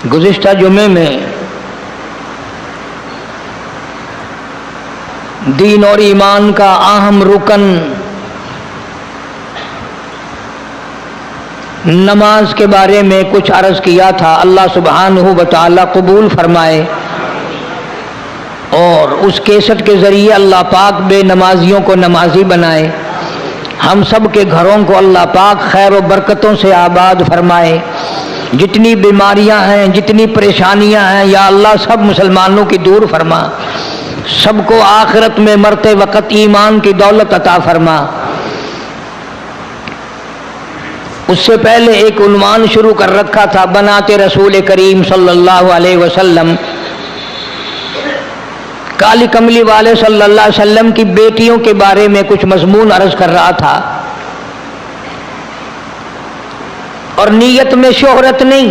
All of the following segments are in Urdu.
گزشتہ جمعے میں دین اور ایمان کا اہم رکن نماز کے بارے میں کچھ عرض کیا تھا۔ اللہ سبحانہ و تعالی قبول فرمائے اور اس کیسٹ کے ذریعے اللہ پاک بے نمازیوں کو نمازی بنائے، ہم سب کے گھروں کو اللہ پاک خیر و برکتوں سے آباد فرمائے۔ جتنی بیماریاں ہیں، جتنی پریشانیاں ہیں، یا اللہ سب مسلمانوں کی دور فرما، سب کو آخرت میں مرتے وقت ایمان کی دولت عطا فرما۔ اس سے پہلے ایک عنوان شروع کر رکھا تھا، بنات رسول کریم صلی اللہ علیہ وسلم، کالی کملی والے صلی اللہ علیہ وسلم کی بیٹیوں کے بارے میں کچھ مضمون عرض کر رہا تھا۔ اور نیت میں شہرت نہیں،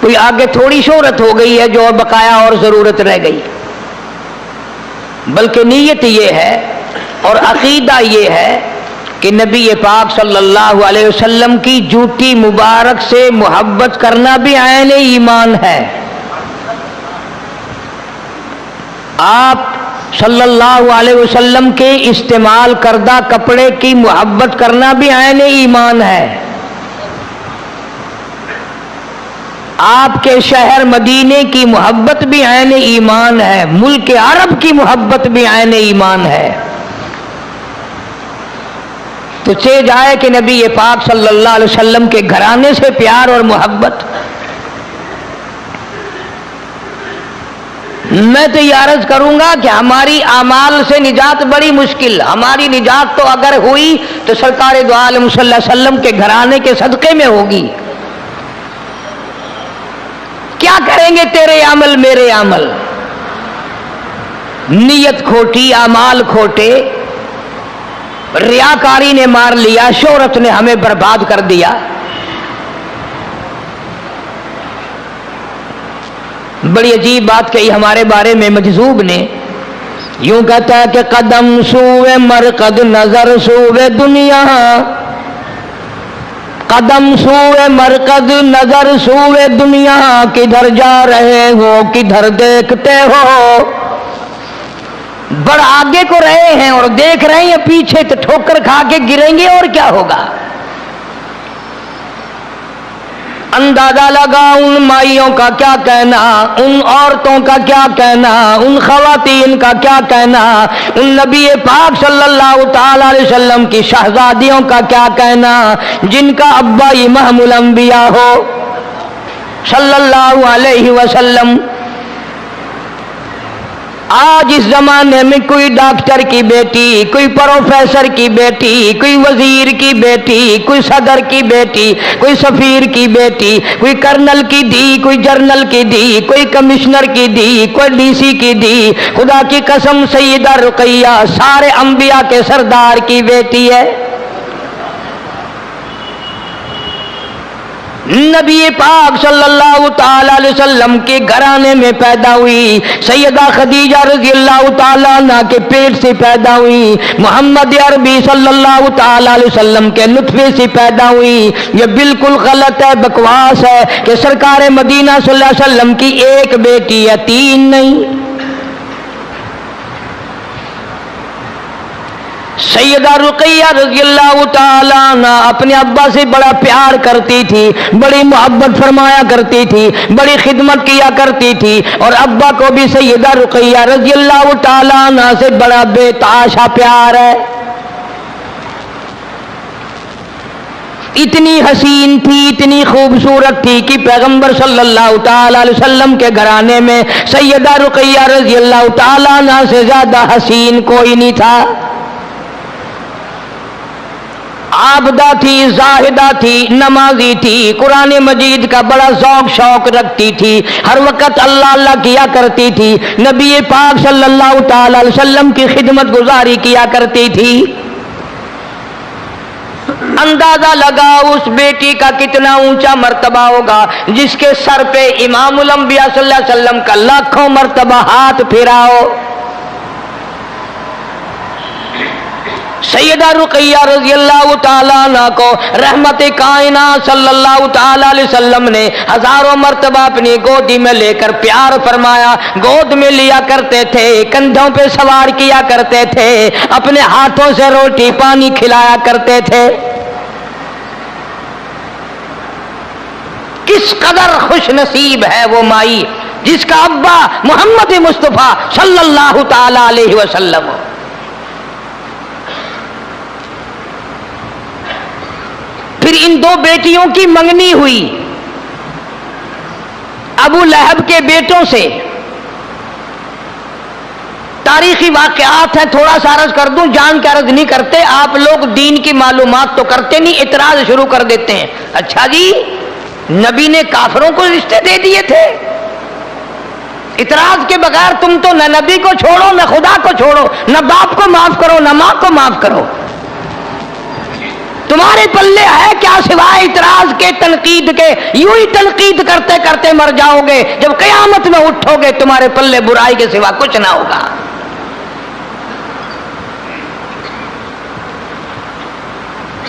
کوئی آگے تھوڑی شہرت ہو گئی ہے جو بقایا اور ضرورت رہ گئی، بلکہ نیت یہ ہے اور عقیدہ یہ ہے کہ نبی پاک صلی اللہ علیہ وسلم کی جوتی مبارک سے محبت کرنا بھی عین ایمان ہے۔ آپ صلی اللہ علیہ وسلم کے استعمال کردہ کپڑے کی محبت کرنا بھی عین ایمان ہے۔ آپ کے شہر مدینے کی محبت بھی عین ایمان ہے، ملک عرب کی محبت بھی عین ایمان ہے۔ تو چہ جائے کہ نبی پاک صلی اللہ علیہ وسلم کے گھرانے سے پیار اور محبت۔ میں تو یہ عرض کروں گا کہ ہماری اعمال سے نجات بڑی مشکل، ہماری نجات تو اگر ہوئی تو سرکار دو عالم صلی اللہ علیہ وسلم کے گھرانے کے صدقے میں ہوگی۔ کیا کریں گے تیرے عمل میرے عمل؟ نیت کھوٹی، اعمال کھوٹے، ریاکاری نے مار لیا، شہرت نے ہمیں برباد کر دیا۔ بڑی عجیب بات کہی ہمارے بارے میں مجذوب نے، یوں کہتا ہے کہ قدم سوئے مرقد نظر سوئے دنیا، قدم سوئے مرقد نظر سوئے دنیا، کدھر جا رہے ہو کدھر دیکھتے ہو؟ بڑا آگے کو رہے ہیں اور دیکھ رہے ہیں پیچھے، تو ٹھوکر کھا کے گریں گے اور کیا ہوگا؟ اندازہ لگا ان مائیوں کا کیا کہنا، ان عورتوں کا کیا کہنا، ان خواتین کا کیا کہنا، ان نبی پاک صلی اللہ تعالی علیہ وسلم کی شہزادیوں کا کیا کہنا، جن کا ابا امام الانبیاء ہو صلی اللہ علیہ وسلم۔ آج اس زمانے میں کوئی ڈاکٹر کی بیٹی، کوئی پروفیسر کی بیٹی، کوئی وزیر کی بیٹی، کوئی صدر کی بیٹی، کوئی سفیر کی بیٹی، کوئی کرنل کی دی، کوئی جرنل کی دی، کوئی کمشنر کی دی، کوئی ڈی سی کی دی، خدا کی قسم سیدہ رقیہ سارے انبیاء کے سردار کی بیٹی ہے۔ نبی پاک صلی اللہ تعالی علیہ وسلم کے گھرانے میں پیدا ہوئی، سیدہ خدیجہ رضی اللہ تعالی عنہ کے پیٹ سے پیدا ہوئی، محمد عربی صلی اللہ تعالی علیہ وسلم کے نطفے سے پیدا ہوئی۔ یہ بالکل غلط ہے، بکواس ہے کہ سرکار مدینہ صلی اللہ علیہ وسلم کی ایک بیٹی ہے، تین نہیں۔ سیدہ رقیہ رضی اللہ تعالی عنہ اپنے ابا سے بڑا پیار کرتی تھی، بڑی محبت فرمایا کرتی تھی، بڑی خدمت کیا کرتی تھی، اور ابا کو بھی سیدہ رقیہ رضی اللہ تعالی عنہ سے بڑا بے تحاشا پیار ہے۔ اتنی حسین تھی، اتنی خوبصورت تھی کہ پیغمبر صلی اللہ تعالی علیہ وسلم کے گھرانے میں سیدہ رقیہ رضی اللہ تعالی عنہ سے زیادہ حسین کوئی نہیں تھا۔ عابدہ تھی، زاہدہ تھی، نمازی تھی، قرآن مجید کا بڑا ذوق شوق رکھتی تھی، ہر وقت اللہ اللہ کیا کرتی تھی، نبی پاک صلی اللہ تعالی علیہ وسلم کی خدمت گزاری کیا کرتی تھی۔ اندازہ لگا اس بیٹی کا کتنا اونچا مرتبہ ہوگا جس کے سر پہ امام الانبیاء صلی اللہ علیہ وسلم کا لاکھوں مرتبہ ہاتھ پھیرا ہو۔ سیدہ رقیہ رضی اللہ تعالیٰ عنہ کو رحمت کائنات صلی اللہ تعالیٰ علیہ وسلم نے ہزاروں مرتبہ اپنی گودی میں لے کر پیار فرمایا، گود میں لیا کرتے تھے، کندھوں پہ سوار کیا کرتے تھے، اپنے ہاتھوں سے روٹی پانی کھلایا کرتے تھے۔ کس قدر خوش نصیب ہے وہ مائی جس کا ابا محمد مصطفیٰ صلی اللہ تعالیٰ علیہ وسلم ہو۔ پھر ان دو بیٹیوں کی منگنی ہوئی ابو لہب کے بیٹوں سے۔ تاریخی واقعات ہیں، تھوڑا سا عرض کر دوں، جان کے عرض نہیں کرتے آپ لوگ، دین کی معلومات تو کرتے نہیں، اعتراض شروع کر دیتے ہیں۔ اچھا جی، نبی نے کافروں کو رشتے دے دیے تھے؟ اعتراض کے بغیر تم تو نہ نبی کو چھوڑو، نہ خدا کو چھوڑو، نہ باپ کو معاف کرو، نہ ماں کو معاف کرو، تمہارے پلے ہے کیا سوائے اعتراض کے، تنقید کے؟ یوں ہی تنقید کرتے کرتے مر جاؤ گے، جب قیامت میں اٹھو گے تمہارے پلے برائی کے سوا کچھ نہ ہوگا۔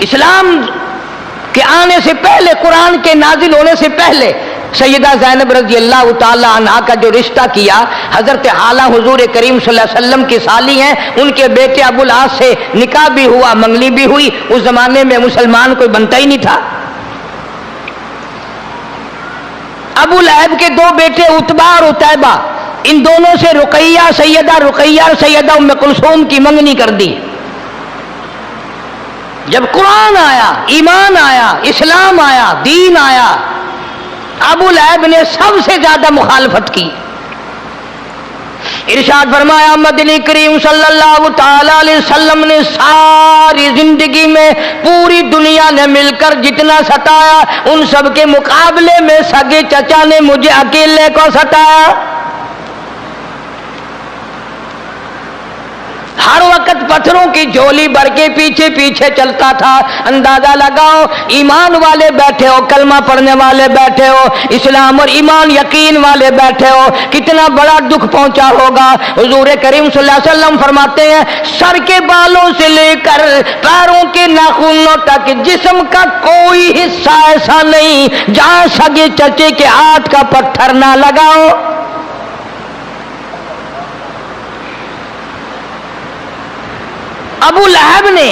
اسلام کے آنے سے پہلے، قرآن کے نازل ہونے سے پہلے، سیدہ زینب رضی اللہ تعالی عنہا کا جو رشتہ کیا حضرت حالہ حضور کریم صلی اللہ علیہ وسلم کی سالی ہیں، ان کے بیٹے ابو العاص سے نکاح بھی ہوا، منگنی بھی ہوئی۔ اس زمانے میں مسلمان کوئی بنتا ہی نہیں تھا۔ ابو لہب کے دو بیٹے عتبہ اور عتیبہ، ان دونوں سے رقیہ، سیدہ رقیہ اور سیدہ ام کلثوم کی منگنی کر دی۔ جب قرآن آیا، ایمان آیا، اسلام آیا، دین آیا، ابو لہب نے سب سے زیادہ مخالفت کی۔ ارشاد فرمایا مدنی کریم صلی اللہ تعالی علیہ وسلم نے ساری زندگی میں پوری دنیا نے مل کر جتنا ستایا، ان سب کے مقابلے میں سگے چچا نے مجھے اکیلے کو ستایا۔ ہر وقت پتھروں کی جھولی بھر کے پیچھے پیچھے چلتا تھا۔ اندازہ لگاؤ، ایمان والے بیٹھے ہو، کلمہ پڑھنے والے بیٹھے ہو، اسلام اور ایمان یقین والے بیٹھے ہو، کتنا بڑا دکھ پہنچا ہوگا۔ حضور کریم صلی اللہ علیہ وسلم فرماتے ہیں سر کے بالوں سے لے کر پیروں کے ناخنوں تک جسم کا کوئی حصہ ایسا نہیں جہاں سگے چچے کے ہاتھ کا پتھر نہ لگاؤ۔ ابو لہب نے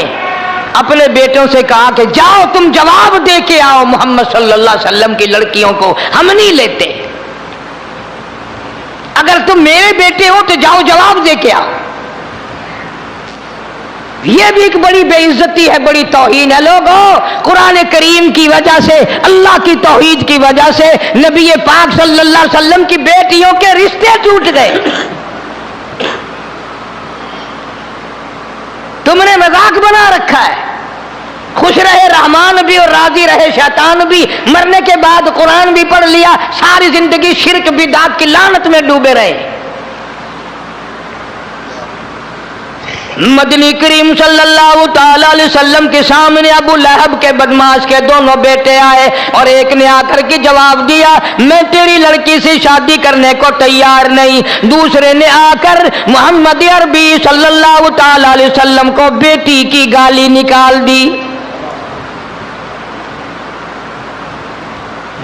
اپنے بیٹوں سے کہا کہ جاؤ تم جواب دے کے آؤ محمد صلی اللہ علیہ وسلم کی لڑکیوں کو، ہم نہیں لیتے۔ اگر تم میرے بیٹے ہو تو جاؤ جواب دے کے آؤ۔ یہ بھی ایک بڑی بے عزتی ہے، بڑی توہین ہے۔ لوگوں، قرآن کریم کی وجہ سے، اللہ کی توحید کی وجہ سے نبی پاک صلی اللہ علیہ وسلم کی بیٹیوں کے رشتے ٹوٹ گئے۔ تم نے مذاق بنا رکھا ہے۔ خوش رہے رحمان بھی اور راضی رہے شیطان بھی، مرنے کے بعد قرآن بھی پڑھ لیا، ساری زندگی شرک بدعت کی لعنت میں ڈوبے رہے۔ مدنی کریم صلی اللہ تعالی علیہ وسلم کے سامنے ابو لہب کے بدماش کے دونوں بیٹے آئے، اور ایک نے آ کر کے جواب دیا میں تیری لڑکی سے شادی کرنے کو تیار نہیں۔ دوسرے نے آ کر محمد عربی صلی اللہ تعالی علیہ وسلم کو بیٹی کی گالی نکال دی۔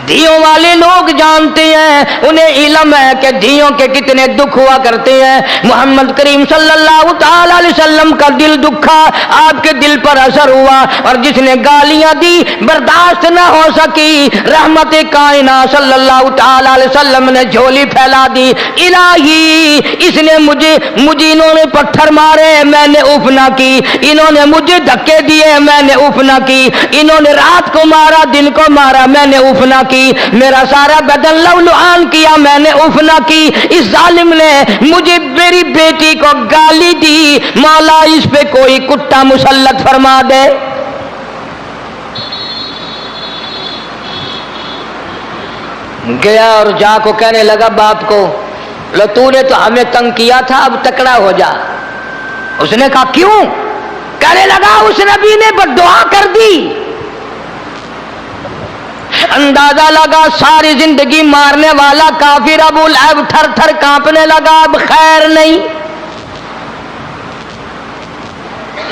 دھیوں والے لوگ جانتے ہیں، انہیں علم ہے کہ دھیوں کے کتنے دکھ ہوا کرتے ہیں۔ محمد کریم صلی اللہ تعالی علیہ وسلم کا دل دکھا، آپ کے دل پر اثر ہوا، اور جس نے گالیاں دی برداشت نہ ہو سکی، رحمت کائنات صلی اللہ تعالی علیہ وسلم نے جھولی پھیلا دی۔ الہی، اس نے مجھے انہوں نے پتھر مارے، میں نے اف نہ کی، انہوں نے مجھے دھکے دیے، میں نے اف نہ کی، انہوں نے رات کو مارا، دن کو مارا، میں نے اف نہ کی، میرا سارا بدن لولوان کیا، میں نے اف نہ کی، اس ظالم نے مجھے میری بیٹی کو گالی دی، مولا اس پہ کوئی کتا مسلط فرما دے۔ گیا اور جا کو کہنے لگا باپ کو، لو تو نے تو ہمیں تنگ کیا تھا، اب تکڑا ہو جا۔ اس نے کہا کیوں؟ کہنے لگا اس نبی نے بد دعا کر دی۔ اندازہ لگا ساری زندگی مارنے والا کافر ابو لہب تھر تھر کانپنے لگا، اب خیر نہیں۔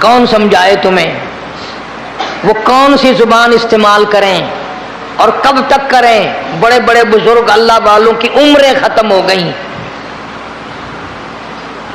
کون سمجھائے تمہیں؟ وہ کون سی زبان استعمال کریں اور کب تک کریں؟ بڑے بڑے بزرگ اللہ والوں کی عمریں ختم ہو گئیں.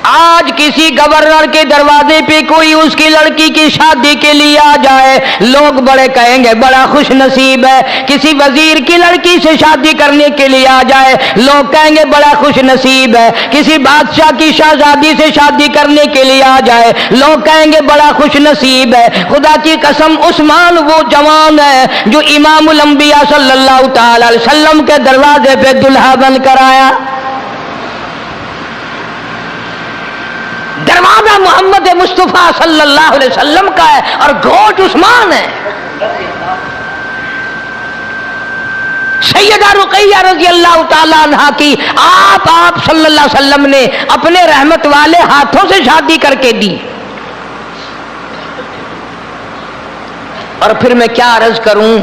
آج کسی گورنر کے دروازے پہ کوئی اس کی لڑکی کی شادی کے لیے آ جائے، لوگ بڑے کہیں گے بڑا خوش نصیب ہے. کسی وزیر کی لڑکی سے شادی کرنے کے لیے آ جائے، لوگ کہیں گے بڑا خوش نصیب ہے. کسی بادشاہ کی شہزادی سے شادی کرنے کے لیے آ جائے، لوگ کہیں گے بڑا خوش نصیب ہے. خدا کی قسم عثمان وہ جوان ہے جو امام الانبیاء صلی اللہ تعالی علیہ وسلم کے دروازے پہ دلہا بن کر آیا. دروازہ محمد مصطفیٰ صلی اللہ علیہ وسلم کا ہے اور گھوٹ عثمان ہے. سیدہ رقیہ رضی اللہ تعالی عنہا کی آپ صلی اللہ علیہ وسلم نے اپنے رحمت والے ہاتھوں سے شادی کر کے دی. اور پھر میں کیا عرض کروں،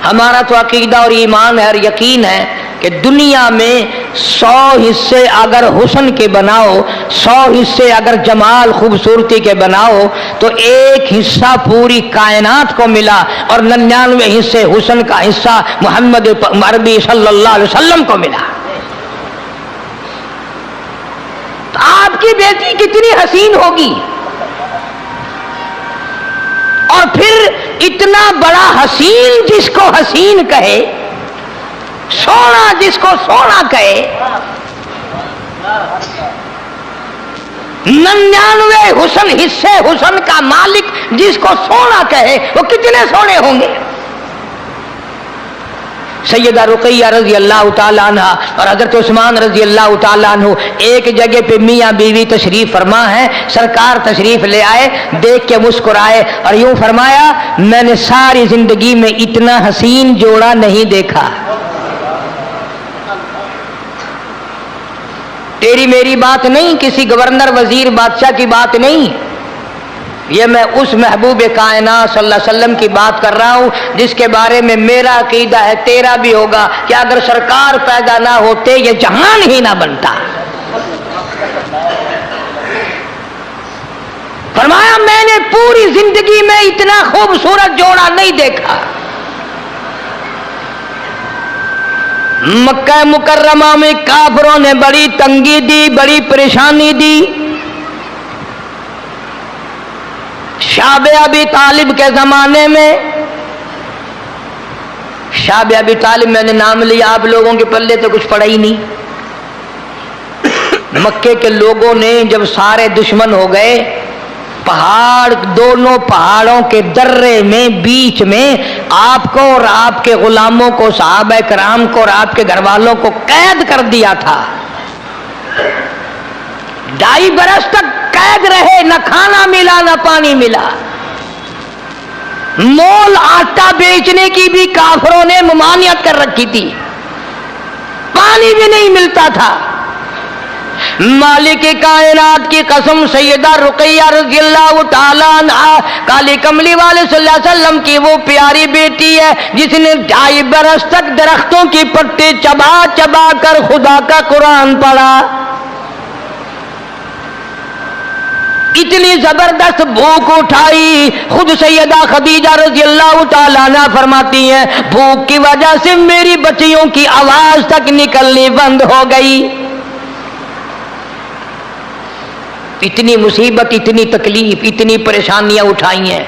ہمارا تو عقیدہ اور ایمان ہے اور یقین ہے کہ دنیا میں 100 حصے اگر حسن کے بناؤ، 100 حصے اگر جمال خوبصورتی کے بناؤ تو ایک حصہ پوری کائنات کو ملا اور 99 حصے حسن کا حصہ محمد عربی صلی اللہ علیہ وسلم کو ملا. تو آپ کی بیٹی کتنی حسین ہوگی، اور پھر اتنا بڑا حسین جس کو حسین کہے، سونا جس کو سونا کہے، 99 حسن حصے حسن کا مالک جس کو سونا کہے، وہ کتنے سونے ہوں گے. سیدہ رقیہ رضی اللہ تعالیٰ عنہ اور حضرت عثمان رضی اللہ تعالیٰ عنہ ایک جگہ پہ میاں بیوی تشریف فرما ہے. سرکار تشریف لے آئے، دیکھ کے مسکرائے اور یوں فرمایا میں نے ساری زندگی میں اتنا حسین جوڑا نہیں دیکھا. تیری میری بات نہیں، کسی گورنر وزیر بادشاہ کی بات نہیں، یہ میں اس محبوب کائنات صلی اللہ علیہ وسلم کی بات کر رہا ہوں جس کے بارے میں میرا عقیدہ ہے، تیرا بھی ہوگا، کہ اگر سرکار پیدا نہ ہوتے یہ جہان ہی نہ بنتا. فرمایا میں نے پوری زندگی میں اتنا خوبصورت جوڑا نہیں دیکھا. مکہ مکرمہ میں کافروں نے بڑی تنگی دی، بڑی پریشانی دی. شعب ابی طالب کے زمانے میں، شعب ابی طالب میں نے نام لیا، آپ لوگوں کے پلے تو کچھ پڑا ہی نہیں. مکے کے لوگوں نے جب سارے دشمن ہو گئے، پہاڑ دونوں پہاڑوں کے درے میں بیچ میں آپ کو اور آپ کے غلاموں کو، صحابہ کرام کو اور آپ کے گھر والوں کو قید کر دیا تھا. 2.5 برس تک قید رہے، نہ کھانا ملا نہ پانی ملا. مول آٹا بیچنے کی بھی کافروں نے ممانعت کر رکھی تھی، پانی بھی نہیں ملتا تھا. مالک کائنات کی قسم، سیدہ رقیہ رضی اللہ تعالیٰ عنہا کالی کملی والے صلی اللہ علیہ وسلم کی وہ پیاری بیٹی ہے جس نے 2.5 برس تک درختوں کی پتے چبا چبا کر خدا کا قرآن پڑھا. اتنی زبردست بھوک اٹھائی، خود سیدہ خدیجہ رضی اللہ تعالیٰ عنہ فرماتی ہیں بھوک کی وجہ سے میری بچیوں کی آواز تک نکلنی بند ہو گئی. اتنی مصیبت، اتنی تکلیف، اتنی پریشانیاں اٹھائی ہیں.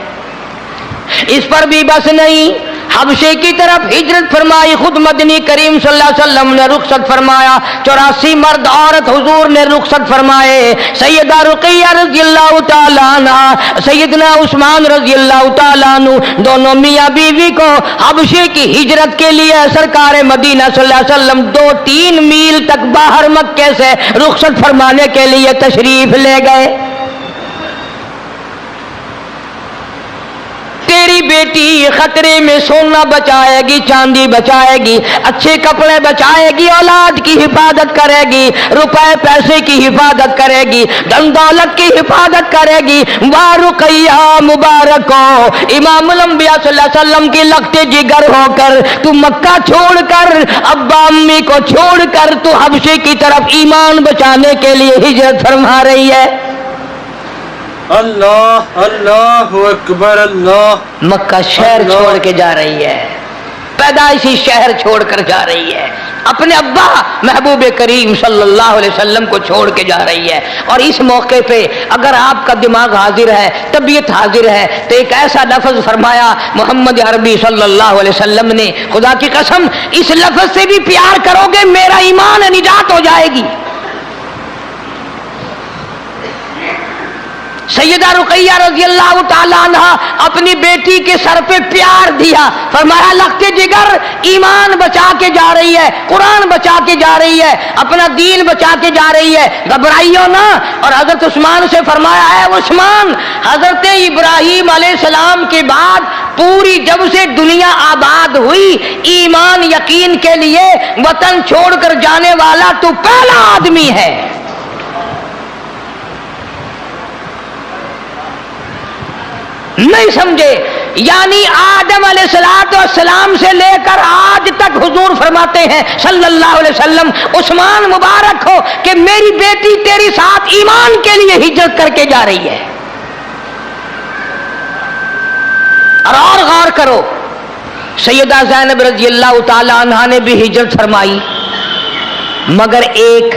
اس پر بھی بس نہیں، حبشے کی طرف ہجرت فرمائی. خود مدنی کریم صلی اللہ علیہ وسلم نے رخصت فرمایا، 84 مرد عورت حضور نے رخصت فرمائے. سیدہ رقیہ رضی اللہ تعالیٰ عنہ، سیدنا عثمان رضی اللہ تعالیٰ عنہ، دونوں میاں بیوی کو حبشے کی ہجرت کے لیے سرکار مدینہ صلی اللہ علیہ وسلم 2-3 میل تک باہر مکے سے رخصت فرمانے کے لیے تشریف لے گئے. تیری بیٹی خطرے میں سونا بچائے گی، چاندی بچائے گی، اچھے کپڑے بچائے گی، اولاد کی حفاظت کرے گی، روپے پیسے کی حفاظت کرے گی، دھن دولت کی حفاظت کرے گی. واہ رقیہ مبارک ہو، امام الانبیاء صلی اللہ علیہ وسلم کی لخت جگر ہو کر تو مکہ چھوڑ کر، ابا امی کو چھوڑ کر تو حبشے کی طرف ایمان بچانے کے لیے ہجرت فرما رہی ہے. اللہ اللہ اکبر اللہ. مکہ شہر چھوڑ کے جا رہی ہے، پیدائشی شہر چھوڑ کر جا رہی ہے، اپنے ابا محبوب کریم صلی اللہ علیہ وسلم کو چھوڑ کے جا رہی ہے. اور اس موقع پہ اگر آپ کا دماغ حاضر ہے، طبیعت حاضر ہے، تو ایک ایسا لفظ فرمایا محمد عربی صلی اللہ علیہ وسلم نے، خدا کی قسم اس لفظ سے بھی پیار کرو گے میرا ایمان نجات ہو جائے گی. سیدہ رقیہ رضی اللہ تعالی عنہ اپنی بیٹی کے سر پہ پیار دیا، فرمایا لخت جگر ایمان بچا کے جا رہی ہے، قرآن بچا کے جا رہی ہے، اپنا دین بچا کے جا رہی ہے، گھبرائیو نا. اور حضرت عثمان سے فرمایا ہے عثمان، حضرت ابراہیم علیہ السلام کے بعد پوری جب سے دنیا آباد ہوئی ایمان یقین کے لیے وطن چھوڑ کر جانے والا تو پہلا آدمی ہے. نہیں سمجھے؟ یعنی آدم علیہ السلام سے لے کر آج تک حضور فرماتے ہیں صلی اللہ علیہ وسلم، عثمان مبارک ہو کہ میری بیٹی تیری ساتھ ایمان کے لیے ہجرت کر کے جا رہی ہے. اور غور کرو، سیدہ زینب رضی اللہ تعالی عنہا نے بھی ہجرت فرمائی، مگر ایک.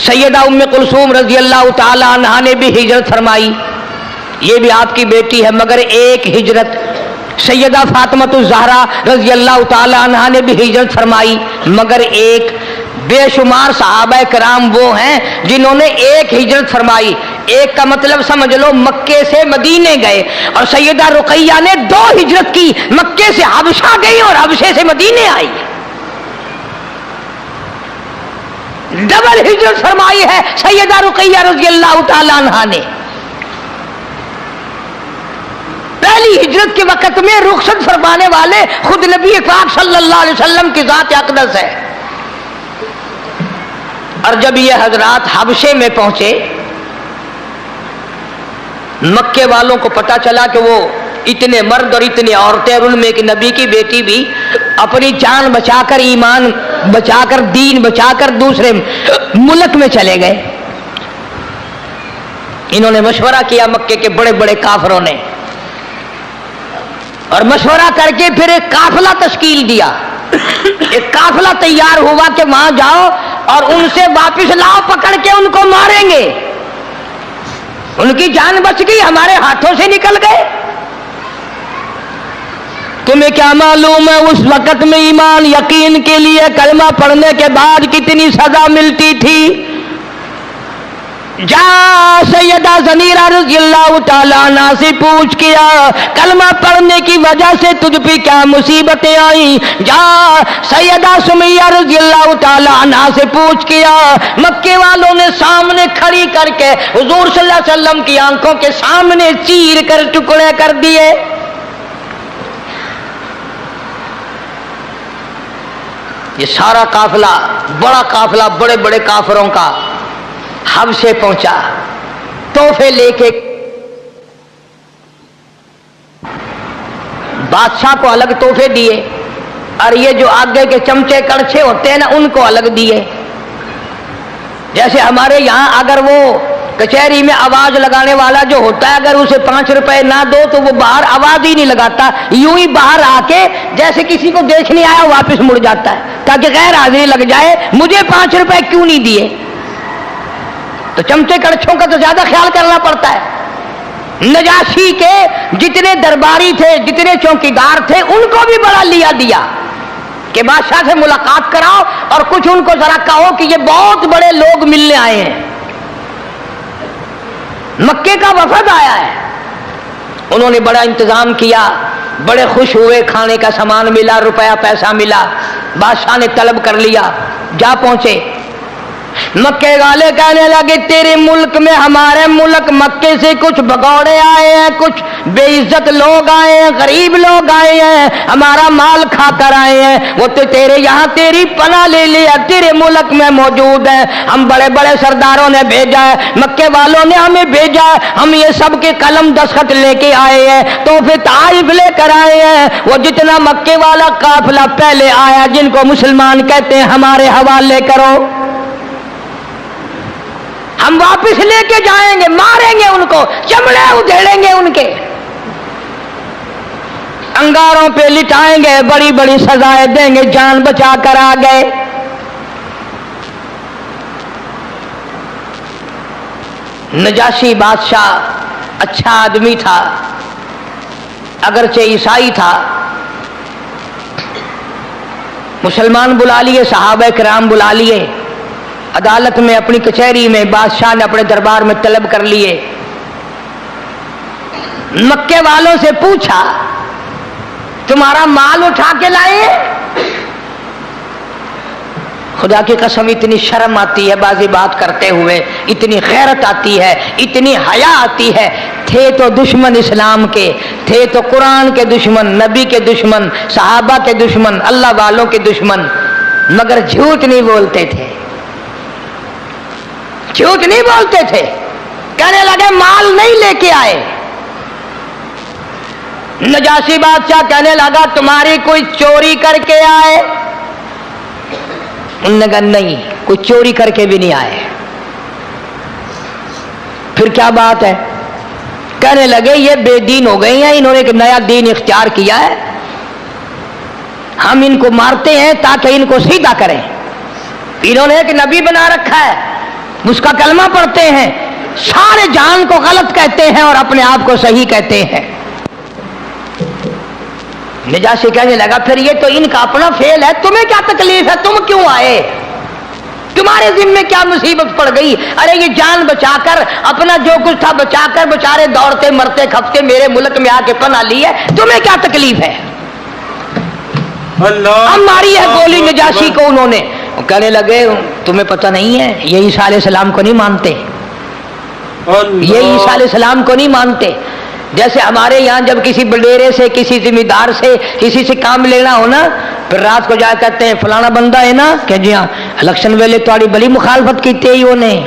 سیدہ ام کلثوم رضی اللہ تعالی عنہا نے بھی ہجرت فرمائی، یہ بھی آپ کی بیٹی ہے، مگر ایک ہجرت. سیدہ فاطمہ الزہرا رضی اللہ تعالی عنہا نے بھی ہجرت فرمائی، مگر ایک. بے شمار صحابہ کرام وہ ہیں جنہوں نے ایک ہجرت فرمائی. ایک کا مطلب سمجھ لو مکے سے مدینے گئے، اور سیدہ رقیہ نے 2 ہجرت کی، مکے سے حبشہ گئی اور حبشے سے مدینے آئی. ڈبل ہجرت فرمائی ہے سیدہ رقیہ رضی اللہ تعالی عنہا نے. پہلی ہجرت کے وقت میں رخصت فرمانے والے خود نبی پاک صلی اللہ علیہ وسلم کی ذات اقدس ہے. اور جب یہ حضرات حبشے میں پہنچے، مکے والوں کو پتا چلا کہ وہ اتنے مرد اور اتنی عورتیں، اور ان میں ایک نبی کی بیٹی بھی اپنی جان بچا کر، ایمان بچا کر، دین بچا کر دوسرے ملک میں چلے گئے. انہوں نے مشورہ کیا مکے کے بڑے بڑے کافروں نے، اور مشورہ کر کے پھر ایک قافلہ تشکیل دیا. ایک قافلہ تیار ہوا کہ وہاں جاؤ اور ان سے واپس لاؤ، پکڑ کے ان کو ماریں گے. ان کی جان بچ گئی، ہمارے ہاتھوں سے نکل گئے. تمہیں کیا معلوم ہے اس وقت میں ایمان یقین کے لیے کلمہ پڑھنے کے بعد کتنی سزا ملتی تھی؟ جا سیدہ زنیرہ رضی اللہ تعالیٰ عنہ سے پوچھ کیا کلمہ پڑھنے کی وجہ سے تجھ پہ کیا مصیبتیں آئیں. جا سیدہ سمیہ رضی اللہ تعالیٰ عنہ سے پوچھ کیا. مکے والوں نے سامنے کھڑی کر کے حضور صلی اللہ علیہ وسلم کی آنکھوں کے سامنے چیر کر ٹکڑے کر دیے. یہ سارا قافلہ، بڑا قافلہ بڑے بڑے کافروں کا حبشے پہنچا، تحفے لے کے. بادشاہ کو الگ تحفے دیے، اور یہ جو آگے کے چمچے کڑچھے ہوتے ہیں نا ان کو الگ دیے. جیسے ہمارے یہاں اگر وہ کچہری میں آواز لگانے والا جو ہوتا ہے، اگر اسے 5 روپے نہ دو تو وہ باہر آواز ہی نہیں لگاتا، یوں ہی باہر آ کے جیسے کسی کو دیکھنے آیا واپس مڑ جاتا ہے تاکہ غیر حاضری لگ جائے، مجھے 5 روپے کیوں نہیں دیے. تو چمچے کڑچھوں کا تو زیادہ خیال کرنا پڑتا ہے. نجاشی کے جتنے درباری تھے، جتنے چوکیدار تھے، ان کو بھی بڑا لیا دیا کہ بادشاہ سے ملاقات کراؤ اور کچھ ان کو ذرا کہو کہ یہ بہت بڑے لوگ ملنے آئے ہیں، مکے کا وفد آیا ہے. انہوں نے بڑا انتظام کیا، بڑے خوش ہوئے، کھانے کا سامان ملا، روپیہ پیسہ ملا. بادشاہ نے طلب کر لیا، جا پہنچے. مکے والے کہنے لگے تیرے ملک میں ہمارے ملک مکے سے کچھ بگوڑے آئے ہیں، کچھ بے عزت لوگ آئے ہیں، غریب لوگ آئے ہیں، ہمارا مال کھا کر آئے ہیں. وہ تو تیرے یہاں تیری پناہ لے لیا، تیرے ملک میں موجود ہیں. ہم بڑے بڑے سرداروں نے بھیجا ہے، مکے والوں نے ہمیں بھیجا ہے، ہم یہ سب کے قلم دستخط لے کے آئے ہیں، تو پھر تحائف لے کر آئے ہیں. وہ جتنا مکے والا قافلہ پہلے آیا جن کو مسلمان کہتے ہیں ہمارے حوالے کرو، ہم واپس لے کے جائیں گے، ماریں گے ان کو، چمڑے ادھیڑیں گے ان کے، انگاروں پہ لٹائیں گے، بڑی بڑی سزائیں دیں گے، جان بچا کر آ گئے۔ نجاشی بادشاہ اچھا آدمی تھا، اگرچہ عیسائی تھا، مسلمان بلا لیے، صحابہ کرام بلا لیے، عدالت میں اپنی کچہری میں بادشاہ نے اپنے دربار میں طلب کر لیے۔ مکے والوں سے پوچھا تمہارا مال اٹھا کے لائے؟ خدا کی قسم اتنی شرم آتی ہے بازی بات کرتے ہوئے، اتنی غیرت آتی ہے، اتنی حیا آتی ہے۔ تھے تو دشمن اسلام کے، تھے تو قرآن کے دشمن، نبی کے دشمن، صحابہ کے دشمن، اللہ والوں کے دشمن، مگر جھوٹ نہیں بولتے تھے، جھوٹ نہیں بولتے تھے۔ کہنے لگے مال نہیں لے کے آئے۔ نجاشی بادشاہ کہنے لگا تمہاری کوئی چوری کر کے آئے؟ انہوں نے کہا نہیں، کوئی چوری کر کے بھی نہیں آئے۔ پھر کیا بات ہے؟ کہنے لگے یہ بے دین ہو گئے ہیں، انہوں نے ایک نیا دین اختیار کیا ہے، ہم ان کو مارتے ہیں تاکہ ان کو سیدھا کریں۔ انہوں نے ایک نبی بنا رکھا ہے، اس کا کلمہ پڑھتے ہیں، سارے جہان کو غلط کہتے ہیں اور اپنے آپ کو صحیح کہتے ہیں۔ نجاشی کہنے لگا پھر یہ تو ان کا اپنا فعل ہے، تمہیں کیا تکلیف ہے، تم کیوں آئے، تمہارے ذمے کیا مصیبت پڑ گئی؟ ارے یہ جان بچا کر، اپنا جو کچھ تھا بچا کر بیچارے دوڑتے مرتے کھپتے میرے ملک میں آ کے پناہ لی ہے، تمہیں کیا تکلیف ہے؟ اب ماری ہے گولی نجاشی کو انہوں نے۔ کہنے لگے تمہیں پتہ نہیں ہے یہ عیسیٰ علیہ السلام کو نہیں مانتے، یہ عیسیٰ علیہ السلام کو نہیں مانتے۔ جیسے ہمارے یہاں جب کسی بڈیرے سے، کسی ذمہ دار سے، کسی سے کام لینا ہو نا، پھر رات کو جا کہتے ہیں فلانا بندہ ہے نا کہ جی ہاں الیکشن ویلے تھوڑی بڑی مخالفت کی تھی انہیں،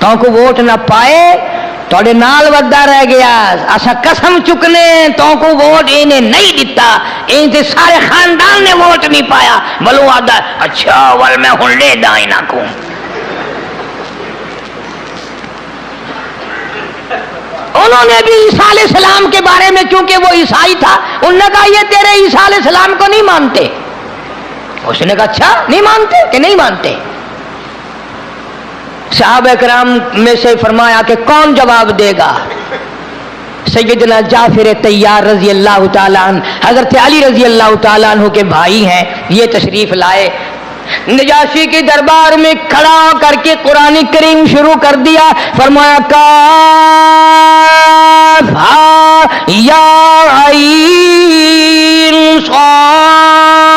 تو کو ووٹ نہ پائے تھوڑے نال ودا رہ گیا، اسا قسم چکنے تو کو ووٹ انہیں نہیں دیتا، ان سے سارے خاندان نے ووٹ نہیں پایا، بلو آدھا اچھا ول میں ہن لے دائنا کو۔ انہوں نے بھی عیسیٰ علیہ السلام کے بارے میں، کیونکہ وہ عیسائی تھا، انہوں نے کہا یہ تیرے عیسیٰ علیہ السلام کو نہیں مانتے۔ اس نے کہا اچھا نہیں مانتے کہ نہیں مانتے؟ صحابہ کرام میں سے فرمایا کہ کون جواب دے گا؟ سیدنا جعفر طیار رضی اللہ تعالیٰ عنہ، حضرت علی رضی اللہ تعالیٰ عنہ کے بھائی ہیں، یہ تشریف لائے، نجاشی کے دربار میں کھڑا کر کے قرآن کریم شروع کر دیا، فرمایا کاف ہا یا عین صاد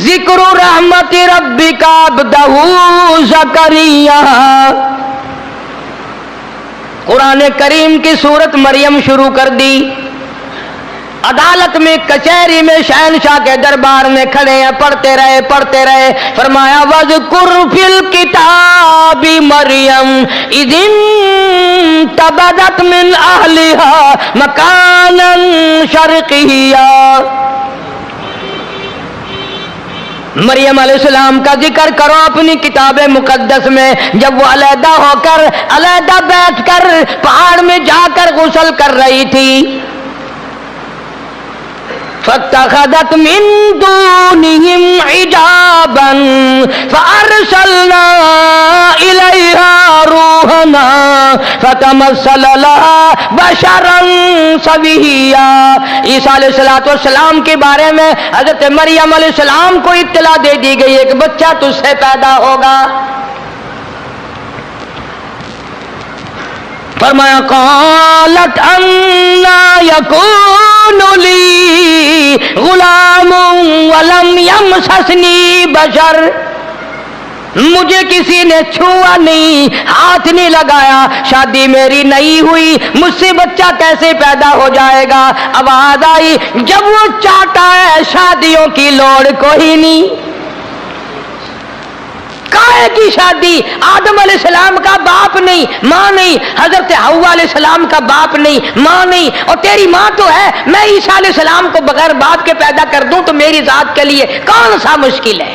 ذکر رحمت ربک عبدہ زکریا۔ قرآن کریم کی سورت مریم شروع کر دی، عدالت میں کچہری میں شہنشاہ کے دربار میں کھڑے ہیں، پڑھتے رہے، فرمایا وَذْكُرْ فِي الْكِتَابِ مَرْيَمَ إِذِ انتَبَذَتْ مِنْ أَهْلِهَا مَكَانًا شَرْقِيًّا۔ مریم علیہ السلام کا ذکر کرو اپنی کتاب مقدس میں، جب وہ علیحدہ ہو کر، علیحدہ بیٹھ کر پہاڑ میں جا کر غسل کر رہی تھی، فاتخذت من دونهم حجابا فارسلنا الیہا روحنا فتمثل لها بشرا سویا۔ عیسیٰ علیہ السلام کے بارے میں حضرت مریم علیہ السلام کو اطلاع دے دی گئی، ایک بچہ تجھ سے پیدا ہوگا۔ فرمایا قالت انا یکون لی غلام ولم یمسسنی بشر، مجھے کسی نے چھوا نہیں، ہاتھ نہیں لگایا، شادی میری نہیں ہوئی، مجھ سے بچہ کیسے پیدا ہو جائے گا؟ آواز آئی جب وہ چاہتا ہے شادیوں کی لوڑ کوئی نہیں، کائے کی شادی؟ آدم علیہ السلام کا باپ نہیں، ماں نہیں، حضرت حوا علیہ السلام کا باپ نہیں، ماں نہیں، اور تیری ماں تو ہے، میں عیسیٰ علیہ السلام کو بغیر باپ کے پیدا کر دوں تو میری ذات کے لیے کون سا مشکل ہے؟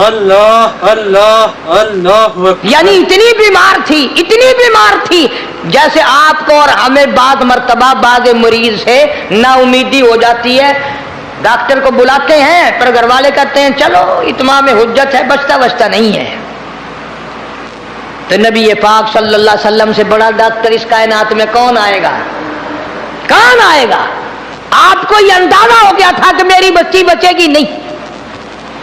اللہ اللہ اللہ اکبر۔ یعنی اتنی بیمار تھی جیسے آپ کو اور ہمیں بعض مرتبہ بعض مریض سے نا امیدی ہو جاتی ہے، ڈاکٹر کو بلاتے ہیں پر گھر والے کہتے ہیں چلو اتمام حجت ہے، بچتا نہیں ہے۔ تو نبی پاک صلی اللہ علیہ وسلم سے بڑا ڈاکٹر اس کائنات میں کون آئے گا؟ آپ کو یہ اندازہ ہو گیا تھا کہ میری بچی بچے گی نہیں،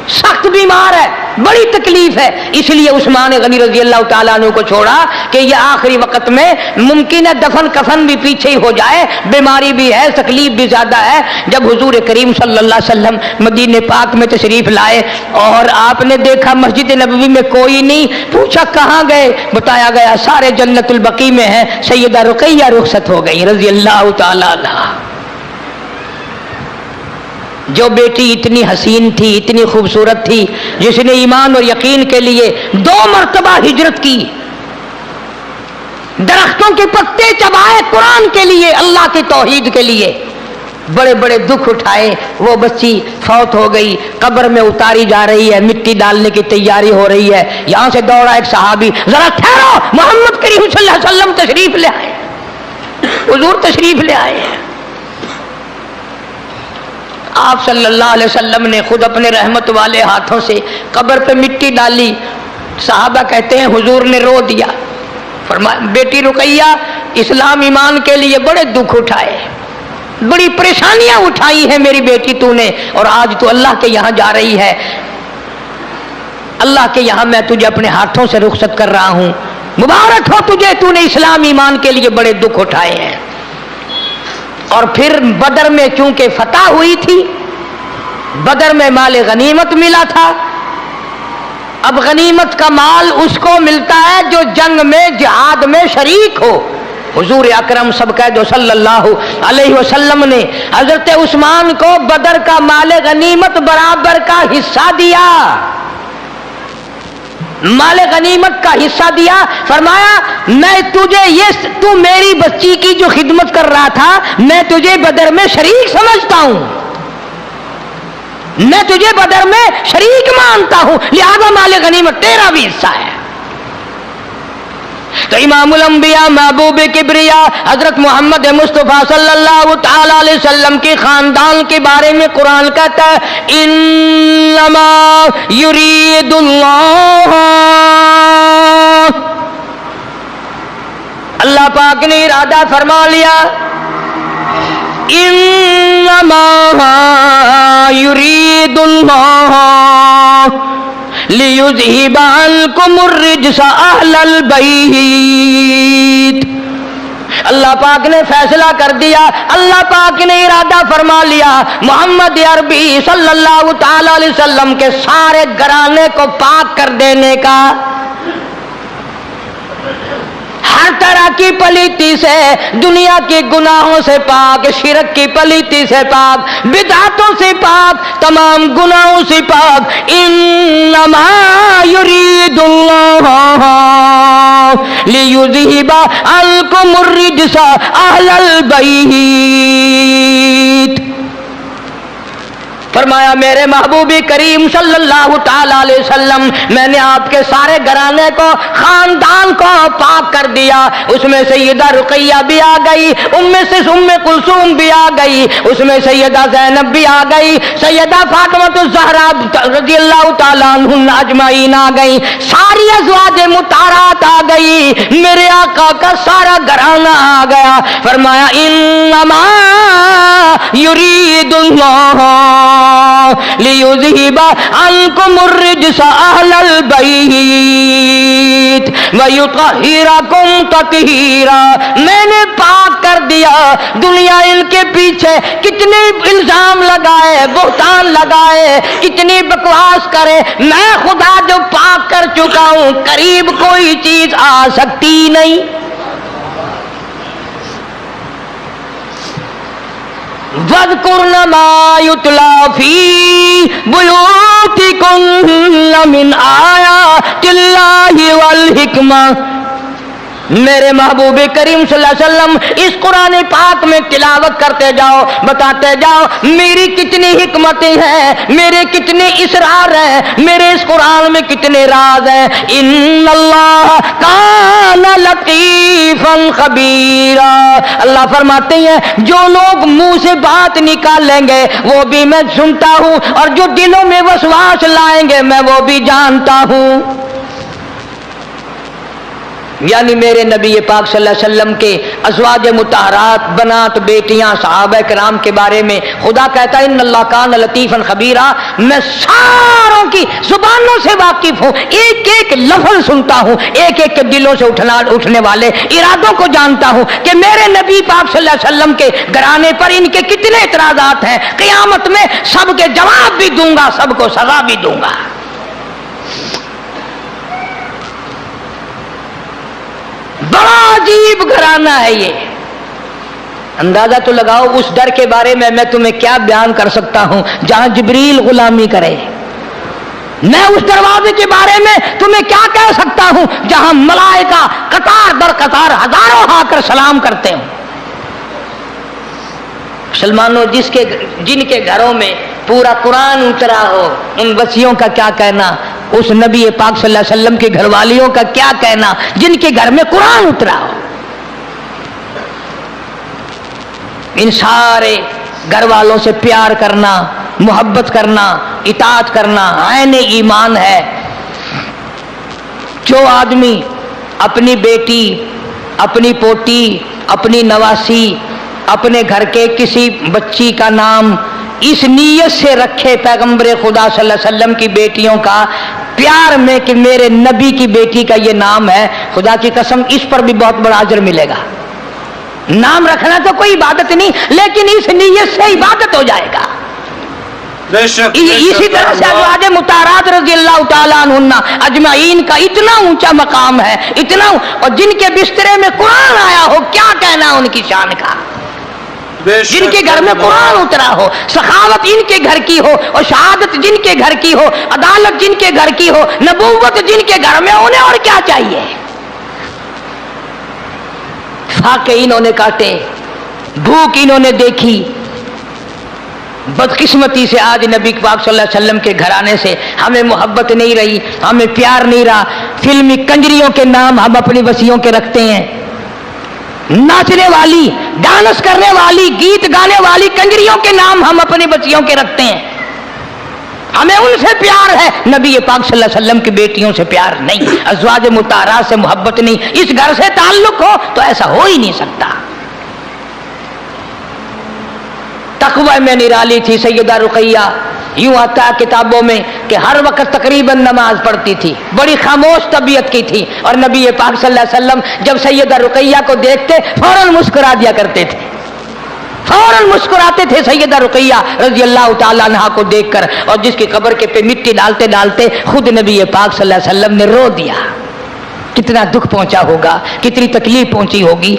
سخت بیمار ہے، بڑی تکلیف ہے، اس لیے عثمان غنی رضی اللہ تعالیٰ عنہ کو چھوڑا کہ یہ آخری وقت میں ممکن ہے دفن کفن بھی پیچھے ہی ہو جائے، بیماری بھی ہے، تکلیف بھی زیادہ ہے۔ جب حضور کریم صلی اللہ علیہ وسلم مدینہ پاک میں تشریف لائے اور آپ نے دیکھا مسجد نبوی میں کوئی نہیں، پوچھا کہاں گئے؟ بتایا گیا سارے جنت البقیع میں ہیں۔ سیدہ رقیہ رخصت ہو گئی رضی اللہ تعالیٰ عنہا، جو بیٹی اتنی حسین تھی، اتنی خوبصورت تھی، جس نے ایمان اور یقین کے لیے 2 مرتبہ ہجرت کی، درختوں کے پتے چبائے قرآن کے لیے، اللہ کی توحید کے لیے، بڑے بڑے دکھ اٹھائے، وہ بچی فوت ہو گئی، قبر میں اتاری جا رہی ہے، مٹی ڈالنے کی تیاری ہو رہی ہے، یہاں سے دوڑا ایک صحابی، ذرا ٹھہرو، محمد کریم صلی اللہ علیہ وسلم تشریف لے آئے، حضور تشریف لے آئے ہیں۔ آپ صلی اللہ علیہ وسلم نے خود اپنے رحمت والے ہاتھوں سے قبر پہ مٹی ڈالی، صحابہ کہتے ہیں حضور نے رو دیا، فرمایا بیٹی رقیہ اسلام ایمان کے لیے بڑے دکھ اٹھائے، بڑی پریشانیاں اٹھائی ہیں میری بیٹی تو نے، اور آج تو اللہ کے یہاں جا رہی ہے، اللہ کے یہاں میں تجھے اپنے ہاتھوں سے رخصت کر رہا ہوں، مبارک ہو تجھے، تو نے اسلام ایمان کے لیے بڑے دکھ اٹھائے ہیں۔ اور پھر بدر میں چونکہ فتح ہوئی تھی، بدر میں مال غنیمت ملا تھا، اب غنیمت کا مال اس کو ملتا ہے جو جنگ میں جہاد میں شریک ہو۔ حضور اکرم سب کہہ دو صلی اللہ علیہ وسلم نے حضرت عثمان کو بدر کا مال غنیمت برابر کا حصہ دیا، مال غنیمت کا حصہ دیا، فرمایا میں تجھے تو میری بچی کی جو خدمت کر رہا تھا میں تجھے بدر میں شریک سمجھتا ہوں، میں تجھے بدر میں شریک مانتا ہوں، لہذا مال غنیمت تیرا بھی حصہ ہے۔ تو امام الانبیاء محبوب کبریا حضرت محمد مصطفیٰ صلی اللہ تعالی علیہ وسلم کے خاندان کے بارے میں قرآن کہتا ہے انما یرید اللہ، اللہ پاک نے ارادہ فرما لیا، انما یرید اللہ لِيُذْهِبَ عَنْكُمُ الرِّجْسَ أَهْلَ الْبَيْتِ، اللہ پاک نے فیصلہ کر دیا، اللہ پاک نے ارادہ فرما لیا محمد عربی صلی اللہ تعالی علیہ وسلم کے سارے گھرانے کو پاک کر دینے کا، ہر طرح کی پلیتی سے، دنیا کے گناہوں سے پاک، شرک کی پلیتی سے پاک، بدعتوں سے پاک، تمام گناہوں سے پاک۔ انما یرید اللہ لیذہب عنکم الرجس اہل البیت، فرمایا میرے محبوب کریم صلی اللہ تعالی علیہ وسلم میں نے آپ کے سارے گھرانے کو، خاندان کو پاک کر دیا، اس میں سیدہ رقیہ بھی آ گئی، ام کلثوم بھی آ گئی، اس میں سیدہ زینب بھی آ گئی، سیدہ فاطمہ الزہرا رضی اللہ تعالیٰ عنہن اجمعین آ گئی، ساری ازواج مطہرات آ گئی، میرے آقا کا سارا گھرانہ آ گیا، فرمایا انما یرید اللہ لِيُذْهِبَ عَنْكُمُ الرِّجْسَ أَهْلَ الْبَيْتِ وَيُطَهِّرَكُمْ تَطْهِيرًا، میں نے پاک کر دیا۔ دنیا ان کے پیچھے کتنے الزام لگائے، بہتان لگائے، اتنی بکواس کرے، میں خدا جو پاک کر چکا ہوں قریب کوئی چیز آ سکتی نہیں۔ وَاذْكُرْنَ مَا يُتْلَى فِي بُيُوتِكُنَّ مِنْ آيَاتِ اللَّهِ وَالْحِكْمَةِ، میرے محبوب کریم صلی اللہ علیہ وسلم اس قرآن پاک میں تلاوت کرتے جاؤ، بتاتے جاؤ میری کتنی حکمتیں ہیں، میرے کتنے اسرار ہیں، میرے اس قرآن میں کتنے راز ہیں۔ ان اللہ کان لطیفا خبیرا، اللہ فرماتے ہیں جو لوگ منہ سے بات نکال لیں گے وہ بھی میں سنتا ہوں، اور جو دلوں میں وسواس لائیں گے میں وہ بھی جانتا ہوں۔ یعنی میرے نبی پاک صلی اللہ علیہ وسلم کے ازواج مطہرات، بنات، بیٹیاں، صحابہ کرام کے بارے میں خدا کہتا ہے ان اللہ کان لطیفا خبیرا، میں ساروں کی زبانوں سے واقف ہوں، ایک ایک لفظ سنتا ہوں، ایک ایک کے دلوں سے اٹھنے والے ارادوں کو جانتا ہوں کہ میرے نبی پاک صلی اللہ علیہ وسلم کے گھرانے پر ان کے کتنے اعتراضات ہیں، قیامت میں سب کے جواب بھی دوں گا، سب کو سزا بھی دوں گا۔ بڑا عجیب گھرانہ ہے یہ، اندازہ تو لگاؤ اس در کے بارے میں تمہیں کیا بیان کر سکتا ہوں جہاں جبریل غلامی کرے، میں اس دروازے کے بارے میں تمہیں کیا کہہ سکتا ہوں جہاں ملائکہ قطار در قطار ہزاروں آ کر سلام کرتے ہوں۔ مسلمانوں جن کے گھروں میں پورا قرآن اترا ہو ان بچیوں کا کیا کہنا، اس نبی پاک صلی اللہ علیہ وسلم کے گھر والیوں کا کیا کہنا جن کے گھر میں قرآن اترا ہو۔ ان سارے گھر والوں سے پیار کرنا، محبت کرنا، اطاعت کرنا عین ایمان ہے۔ جو آدمی اپنی بیٹی، اپنی پوتی، اپنی نواسی، اپنے گھر کے کسی بچی کا نام اس نیت سے رکھے پیغمبر خدا صلی اللہ علیہ وسلم کی بیٹیوں کا پیار میں کہ میرے نبی کی بیٹی کا یہ نام ہے، خدا کی قسم اس پر بھی بہت بڑا اجر ملے گا۔ نام رکھنا تو کوئی عبادت نہیں، لیکن اس نیت سے عبادت ہو جائے گا۔ اسی طرح سے ازواج مطہرات رضی اللہ تعالیٰ عنہن اجمعین کا اتنا اونچا مقام ہے، اتنا، اور جن کے بسترے میں قرآن آیا ہو کیا کہنا ان کی شان کا، جن کے گھر میں قرآن اترا ہو، سخاوت جن کے گھر کی ہو، اور شہادت جن کے گھر کی ہو، عدالت جن کے گھر کی ہو، نبوت جن کے گھر میں، انہیں اور کیا چاہیے۔ فاقے انہوں نے کاٹے، بھوک انہوں نے دیکھی، بدقسمتی سے آج نبی پاک صلی اللہ علیہ وسلم کے گھرانے سے ہمیں محبت نہیں رہی، ہمیں پیار نہیں رہا۔ فلمی کنجریوں کے نام ہم اپنی بچیوں کے رکھتے ہیں، ناچنے والی، ڈانس کرنے والی، گیت گانے والی کنجریوں کے نام ہم اپنی بچیوں کے رکھتے ہیں۔ ہمیں ان سے پیار ہے، نبی پاک صلی اللہ علیہ وسلم کی بیٹیوں سے پیار نہیں، ازواج مطہرات سے محبت نہیں۔ اس گھر سے تعلق ہو تو ایسا ہو ہی نہیں سکتا۔ تقوی میں نرالی تھی سیدہ رقیہ، یوں آتا ہے کتابوں میں کہ ہر وقت تقریباً نماز پڑھتی تھی، بڑی خاموش طبیعت کی تھی، اور نبی پاک صلی اللہ علیہ وسلم جب سیدہ رقیہ کو دیکھتے فوراً مسکرا دیا کرتے تھے، فوراً مسکراتے تھے سیدہ رقیہ رضی اللہ تعالیٰ عنہا کو دیکھ کر، اور جس کی قبر کے پہ مٹی ڈالتے ڈالتے خود نبی پاک صلی اللہ علیہ وسلم نے رو دیا۔ کتنا دکھ پہنچا ہوگا، کتنی تکلیف پہنچی ہوگی۔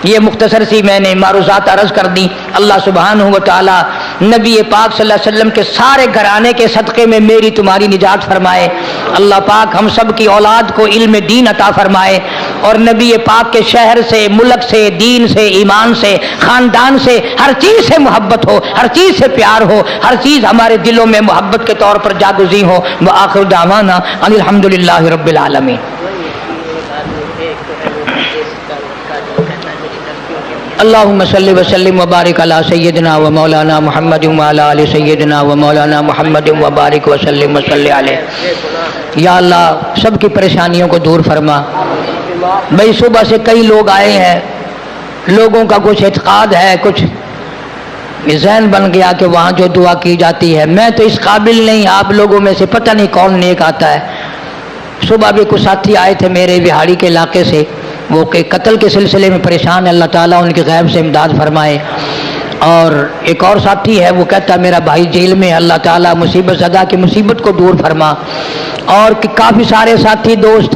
یہ مختصر سی میں نے معروضات عرض کر دی۔ اللہ سبحانہ و تعالی نبی پاک صلی اللہ علیہ وسلم کے سارے گھرانے کے صدقے میں میری تمہاری نجات فرمائے۔ اللہ پاک ہم سب کی اولاد کو علم دین عطا فرمائے، اور نبی پاک کے شہر سے، ملک سے، دین سے، ایمان سے، خاندان سے، ہر چیز سے محبت ہو، ہر چیز سے پیار ہو، ہر چیز ہمارے دلوں میں محبت کے طور پر جاگزی ہو۔ وآخر دعوانا ان الحمدللہ رب العالمین۔ اللہم صلی وسلم وبارک علی سیدنا و مولانا محمد وعلی آل سیدنا و مولانا محمد وبارک وسلم وصلی علیہ۔ یا اللہ سب کی پریشانیوں کو دور فرما۔ بھئی صبح سے کئی لوگ آئے ہیں، لوگوں کا کچھ اعتقاد ہے، کچھ ذہن بن گیا کہ وہاں جو دعا کی جاتی ہے، میں تو اس قابل نہیں، آپ لوگوں میں سے پتہ نہیں کون نیک آتا ہے۔ صبح بھی کچھ ساتھی آئے تھے میرے بہاڑی کے علاقے سے، وہ کہ قتل کے سلسلے میں پریشان ہے، اللہ تعالیٰ ان کے غیب سے امداد فرمائے۔ اور ایک اور ساتھی ہے، وہ کہتا ہے میرا بھائی جیل میں، اللہ تعالیٰ مصیبت زدہ کی مصیبت کو دور فرما۔ اور کافی سارے ساتھی دوست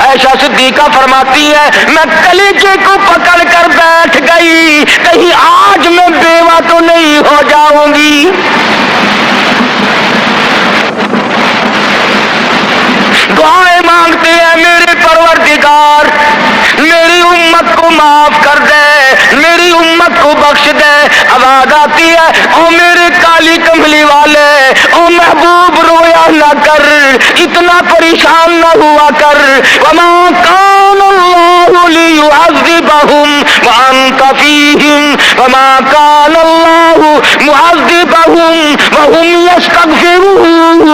عائشہ صدیقہ فرماتی ہے میں کلیجے کو پکڑ کر بیٹھ گئی, کہیں آج میں بیوہ تو نہیں ہو جاؤں گی. دعائیں مانگتے ہیں میرے پروردگار میری امت کو معاف کر دے, میری امت کو بخش دے. آواز آتی ہے او میرے کالی کملی والے, او محبوب رویا نہ کر, اتنا پریشان نہ ہوا کر. وما کان اللہ لیعذبہم وانت فیہم وما کان اللہ معذبہم وہم یستغفرون.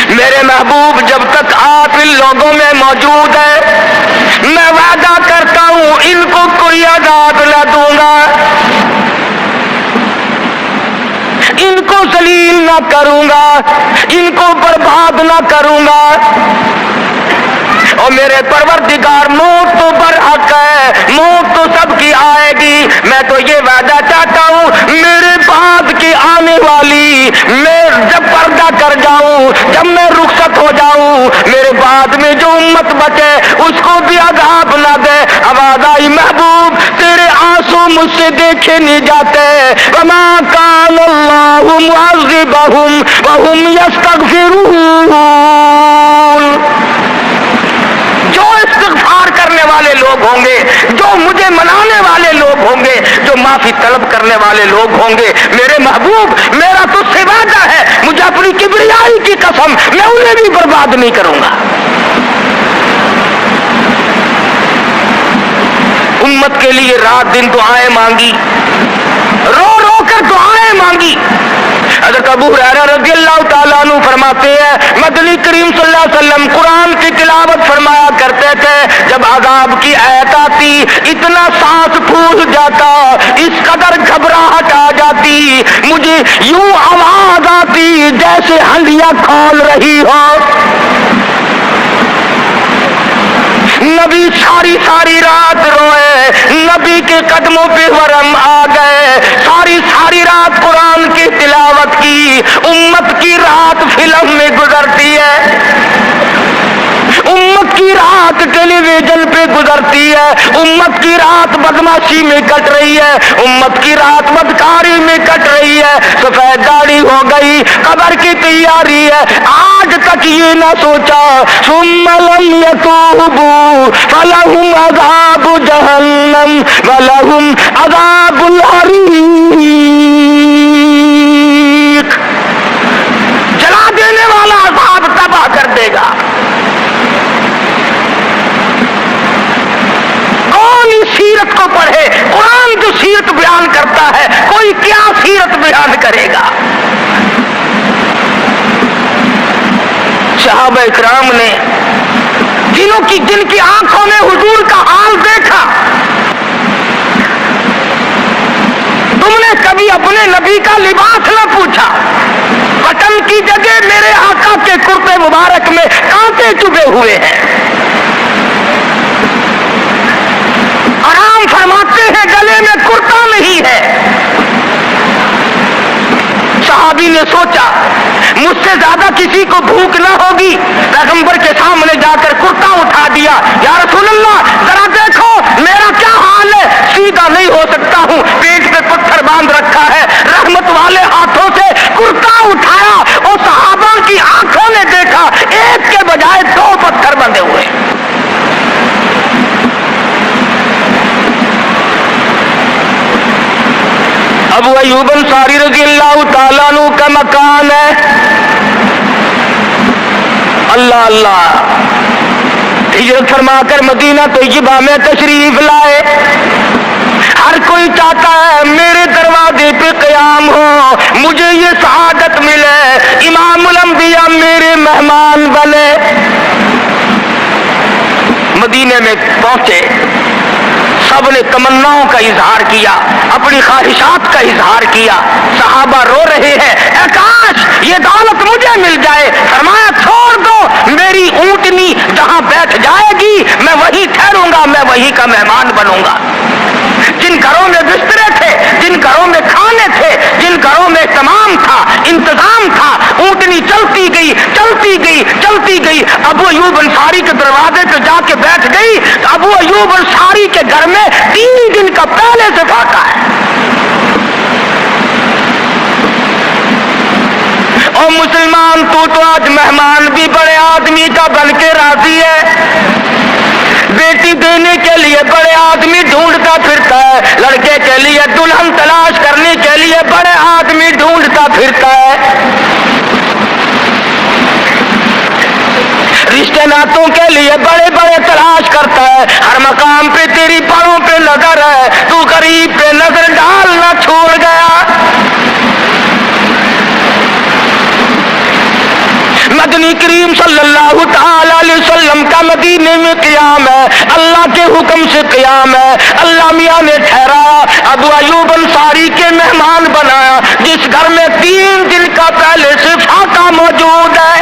میرے محبوب جب تک آپ ان لوگوں میں موجود ہیں میں وعدہ کرتا ہوں ان کو کوئی عذاب نہ دوں گا, ان کو ذلیل نہ کروں گا, ان کو برباد نہ کروں گا. اور میرے پروردگار موت تو برحق ہے, موت تو سب کی آئے گی. میں تو یہ وعدہ چاہتا ہوں میرے بعد کی آنے والی, میں جب پردہ کر جاؤں, جب میں رخصت ہو جاؤں, میرے بعد میں جو امت بچے اس کو بھی عذاب نہ دے. آواز آئی محبوب تیرے آنسو مجھ سے دیکھے نہیں جاتے. وما کان اللہ معذبہم وہم یستغفرون. جو استغفار کرنے والے لوگ ہوں گے, جو مجھے منانے والے لوگ ہوں گے, جو معافی طلب کرنے والے لوگ ہوں گے, میرے محبوب میرا تو سے وعدہ ہے, مجھے اپنی کبریائی کی قسم میں انہیں بھی برباد نہیں کروں گا. امت کے لیے رات دن دعائیں مانگی, رو رو کر دعائیں مانگی. حضرت ابو ہریرہ رضی اللہ تعالیٰ عنہ فرماتے ہیں مدنی کریم صلی اللہ علیہ وسلم قرآن کی تلاوت فرمایا کرتے تھے, جب عذاب کی آیت آتی اتنا سانس پھول جاتا, اس قدر گھبراہٹ آ جاتی, مجھے یوں آواز آتی جیسے ہنڈیاں کھول رہی ہو. نبی ساری ساری رات روئے, نبی کے قدموں پہ ورم آ گئے, ساری رات قرآن کی تلاوت کی. امت کی رات فلم میں گزرتی ہے, امت کی رات ٹیلی ویژن پہ گزرتی ہے, امت کی رات بدماشی میں کٹ رہی ہے, امت کی رات بدکاری میں کٹ رہی ہے. سفید داڑھی ہو گئی, قبر کی تیاری ہے, آج تک یہ نہ سوچا ثم لم یتوبوا فلہم عذاب جہنم ولہم عذاب الحریق. جلا دینے والا عذاب تباہ کر دے گا. سیرت کو پڑھے, قرآن جو سیرت بیان کرتا ہے کوئی کیا سیرت بیان کرے گا. صحابہ اکرام نے جن کی آنکھوں میں حضور کا حال دیکھا, تم نے کبھی اپنے نبی کا لباس نہ پوچھا, بٹن کی جگہ میرے آقا کے کرتے مبارک میں کانٹے چبھے ہوئے ہیں. آرام فرماتے ہیں گلے میں کرتا نہیں ہے. صحابی نے سوچا مجھ سے زیادہ کسی کو بھوک نہ ہوگی, پیغمبر کے سامنے جا کر کرتا اٹھا دیا. یا رسول اللہ ذرا دیکھو میرا کیا حال ہے, سیدھا نہیں ہو سکتا ہوں, پیٹ پہ پتھر باندھ رکھا ہے. رحمت والے ہاتھوں سے کرتا اٹھایا اور صحابہ کی آنکھوں نے دیکھا ایک کے بجائے 2 پتھر بندھے ہوئے. ابو ایوب انصاری رضی اللہ تعالیٰ عنہ کا مکان ہے. اللہ اللہ, ہجرت فرما کر مدینہ طیبہ میں تشریف لائے. ہر کوئی چاہتا ہے میرے دروازے پہ قیام ہو, مجھے یہ سعادت ملے, امام الانبیاء میرے مہمان بنے. مدینے میں پہنچے, سب نے تمناؤں کا اظہار کیا, اپنی خواہشات کا اظہار کیا. صحابہ رو رہے ہیں اے کاش یہ دولت مجھے مل جائے. فرمایا چھوڑ دو, میری اونٹنی جہاں بیٹھ جائے گی میں وہی ٹھہروں گا, میں وہی کا مہمان بنوں گا. جن گھروں میں بسترے تھے, جن گھروں میں کھانے تھے, جن گھروں میں تمام تھا, انتظام ابو ایوب انصاری کے گھر میں 3 دن کا پہلے سے فاقہ ہے. اور مسلمان تو آج مہمان بھی بڑے آدمی کا بن کے راضی ہے. بیٹی دینے کے لیے بڑے آدمی ڈھونڈتا پھرتا ہے, لڑکے کے لیے دلہن تلاش کرنے کے لیے بڑے آدمی ڈھونڈتا پھرتا ہے. رشتے ناتوں کے لیے بڑے بڑے تلاش کرتا ہے. ہر مقام پہ تیری پڑوں پہ نظر ہے, تو غریب پہ نظر ڈالنا چھوڑ گیا. مدنی کریم صلی اللہ تعالی علیہ وسلم کا مدینے میں قیام ہے, اللہ کے حکم سے قیام ہے. اللہ میاں نے ٹھہرایا, ابو ایوب انصاری کے مہمان بنایا, جس گھر میں 3 دن کا پہلے سے فاقہ موجود ہے.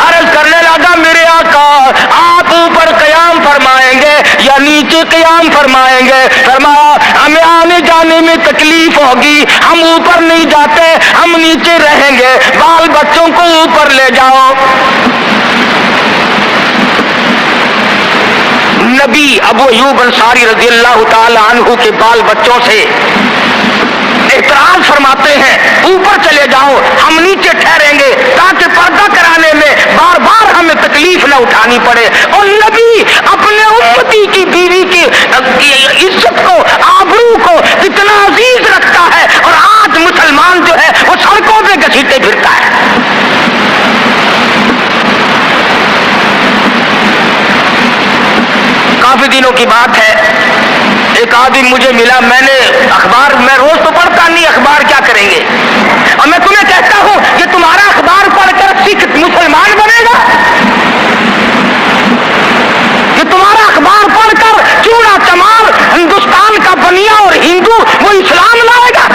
عرض کرنے لگا میرے آقا آپ اوپر قیام فرمائیں گے یا نیچے قیام فرمائیں گے؟ فرمایا ہمیں آنے جانے میں تکلیف ہوگی, ہم اوپر نہیں جاتے, ہم نیچے رہیں گے. بال بچوں کو اوپر لے جاؤ. نبی ابو ایوب انصاری رضی اللہ تعالی عنہ کے بال بچوں سے اعتراض فرماتے ہیں اوپر چلے جاؤ, ہم نیچے ٹھہریں گے تاکہ پردہ کرانے میں بار بار ہمیں تکلیف نہ اٹھانی پڑے. اور نبی اپنے امتی کی بیوی کی عزت کو, آبرو کو کتنا عزیز رکھتا ہے, اور آج مسلمان جو ہے وہ سڑکوں پہ گھسیٹے پھرتا ہے. کافی دنوں کی بات ہے, ایک آدمی مجھے ملا, میں نے اخبار, میں روز تو پڑھتا نہیں, اخبار کیا کریں گے, اور میں تمہیں کہتا ہوں کہ تمہارا اخبار پڑھ کر سکھ مسلمان بنے گا, کہ تمہارا اخبار پڑھ کر چوڑا چمار ہندوستان کا بنیا اور ہندو وہ اسلام لائے گا.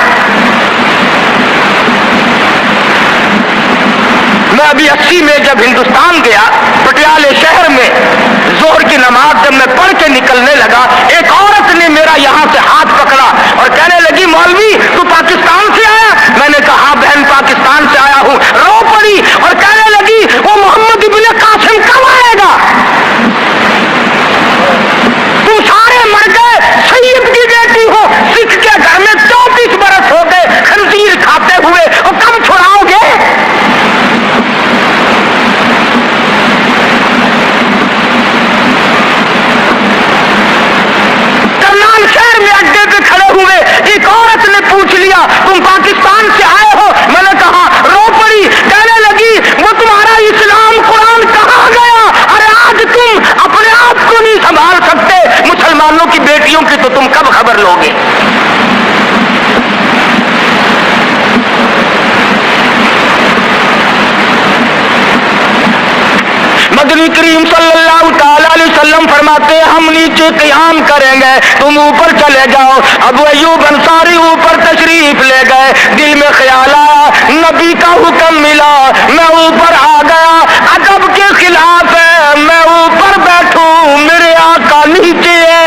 میں ابھی 80 میں جب ہندوستان گیا, پٹیالے شہر میں ظہر کی نماز جب میں پڑھ کے نکلنے لگا, ایک عورت نے میرا یہاں سے ہاتھ پکڑا اور کہنے لگی مولوی تو پاکستان سے آیا؟ میں نے کہا ہاں بہن پاکستان سے آیا ہوں. رو پڑی اور کہنے لگی وہ محمد ابن قاسم کب آئے گا؟ تم سارے مر گئے, سید کی بیٹی ہو, سکھ کے گھر میں 34 برس ہو گئے خنزیر کھاتے ہوئے, وہ کب چھڑاؤ گے؟ شہر میں اڈے پہ کھڑے ہوئے ایک عورت نے پوچھ لیا تم پاکستان سے آئے ہو؟ میں نے کہا, رو پڑی, کہنے لگی وہ تمہارا اسلام قرآن کہاں گیا؟ ارے آج تم اپنے آپ کو نہیں سنبھال سکتے, مسلمانوں کی بیٹیوں کی تو تم کب خبر لوگے؟ مدنی کریم صلی اللہ تعالی علیہ وسلم فرماتے ہیں ہم نیچے قیام کریں گے, تم اوپر چلے جاؤ. ابو ایوب انصاری اوپر تشریف لے گئے. دل میں خیال آیا, نبی کا حکم ملا, میں اوپر آ گیا. ادب کے خلاف ہے میں اوپر بیٹھوں, میرے آقا نیچے ہے.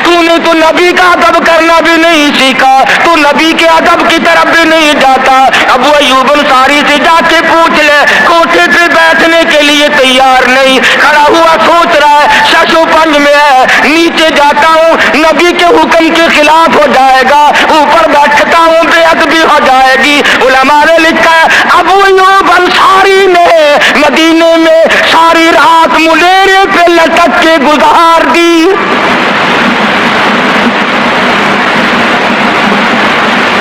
تو نے تو نبی کا ادب کرنا بھی نہیں سیکھا, تو نبی کے ادب کی طرف بھی نہیں جاتا. ابو ایوب انصاری سے جا کے پوچھ لے, کوٹھے پہ بیٹھنے کے لیے تیار نہیں, کھڑا ہوا سوچ رہا ہے شش و پنج میں ہے, نیچے جاتا ہوں نبی کے حکم کے خلاف ہو جائے گا, اوپر بیٹھتا ہوں بے ادبی ہو جائے گی. علماء نے لکھا ہے ابو ایوب انصاری نے مدینے میں ساری رات ملیرے پہ لٹک کے گزار دی.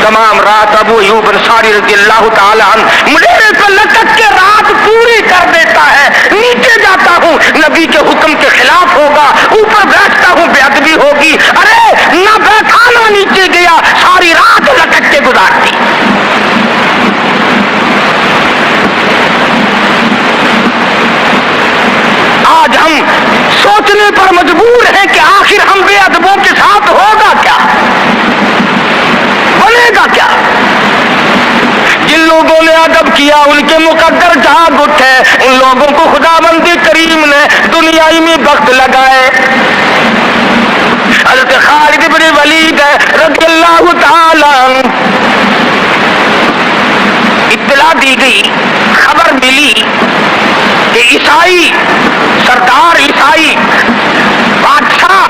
تمام رات ابو ایوب انصاری رضی اللہ تعالی عنہ ملیرے پہ لٹک کے رات پوری کر دیتا ہے. نیچے جاتا ہوں نبی کے حکم کے خلاف ہوگا, اوپر بیٹھتا ہوں بے ادبی ہوگی. ارے نہ بیٹھا نہ نیچے گیا, ساری رات لٹک کے گزارتی. آج ہم سوچنے پر مجبور ہیں کہ آخر ہم بے ادبوں کے ساتھ ہوگا کیا, بنے گا کیا؟ جن لوگوں نے ادب کیا ان کے مقدر جاگ اٹھے, ان لوگوں کو خداوند کریم نے دنیائی میں وقت لگائے. حضرت خالد بن ولید رضی اللہ تعالی اطلاع دی گئی، خبر ملی کہ عیسائی سردار عیسائی بادشاہ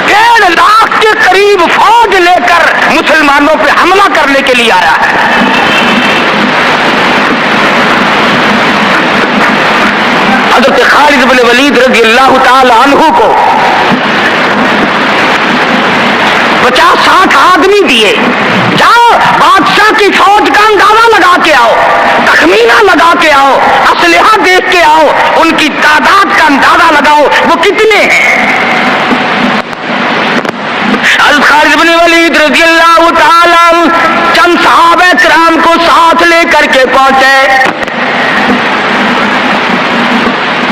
1.5 لاکھ کے قریب فوج لے کر مسلمانوں پہ حملہ کرنے کے لیے آیا ہے۔ حضرت خالد بن ولید رضی اللہ تعالی عنہ کو 50-60 آدمی دیے، جاؤ بادشاہ کی فوج کا اندازہ لگا کے آؤ، تخمینہ لگا کے آؤ، اسلحہ دیکھ کے آؤ، ان کی تعداد کا اندازہ لگاؤ وہ کتنے ہیں۔ حضرت خالد بن ولید رضی اللہ تعالی عنہ چند صحابہ کرام کو ساتھ لے کر کے پہنچے۔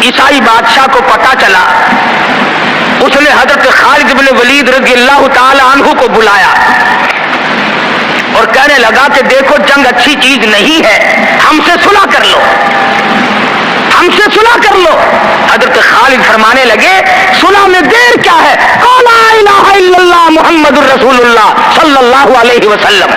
عیسائی بادشاہ کو پتہ چلا، اس نے حضرت خالد بن ولید رضی اللہ تعالی عنہ کو بلایا اور کہنے لگا کہ دیکھو جنگ اچھی چیز نہیں ہے، ہم سے صلح کر لو، ہم سے صلح کر لو۔ حضرت خالد فرمانے لگے صلح میں دیر کیا ہے، قول لا الہ الا اللہ محمد الرسول اللہ صلی اللہ علیہ وسلم،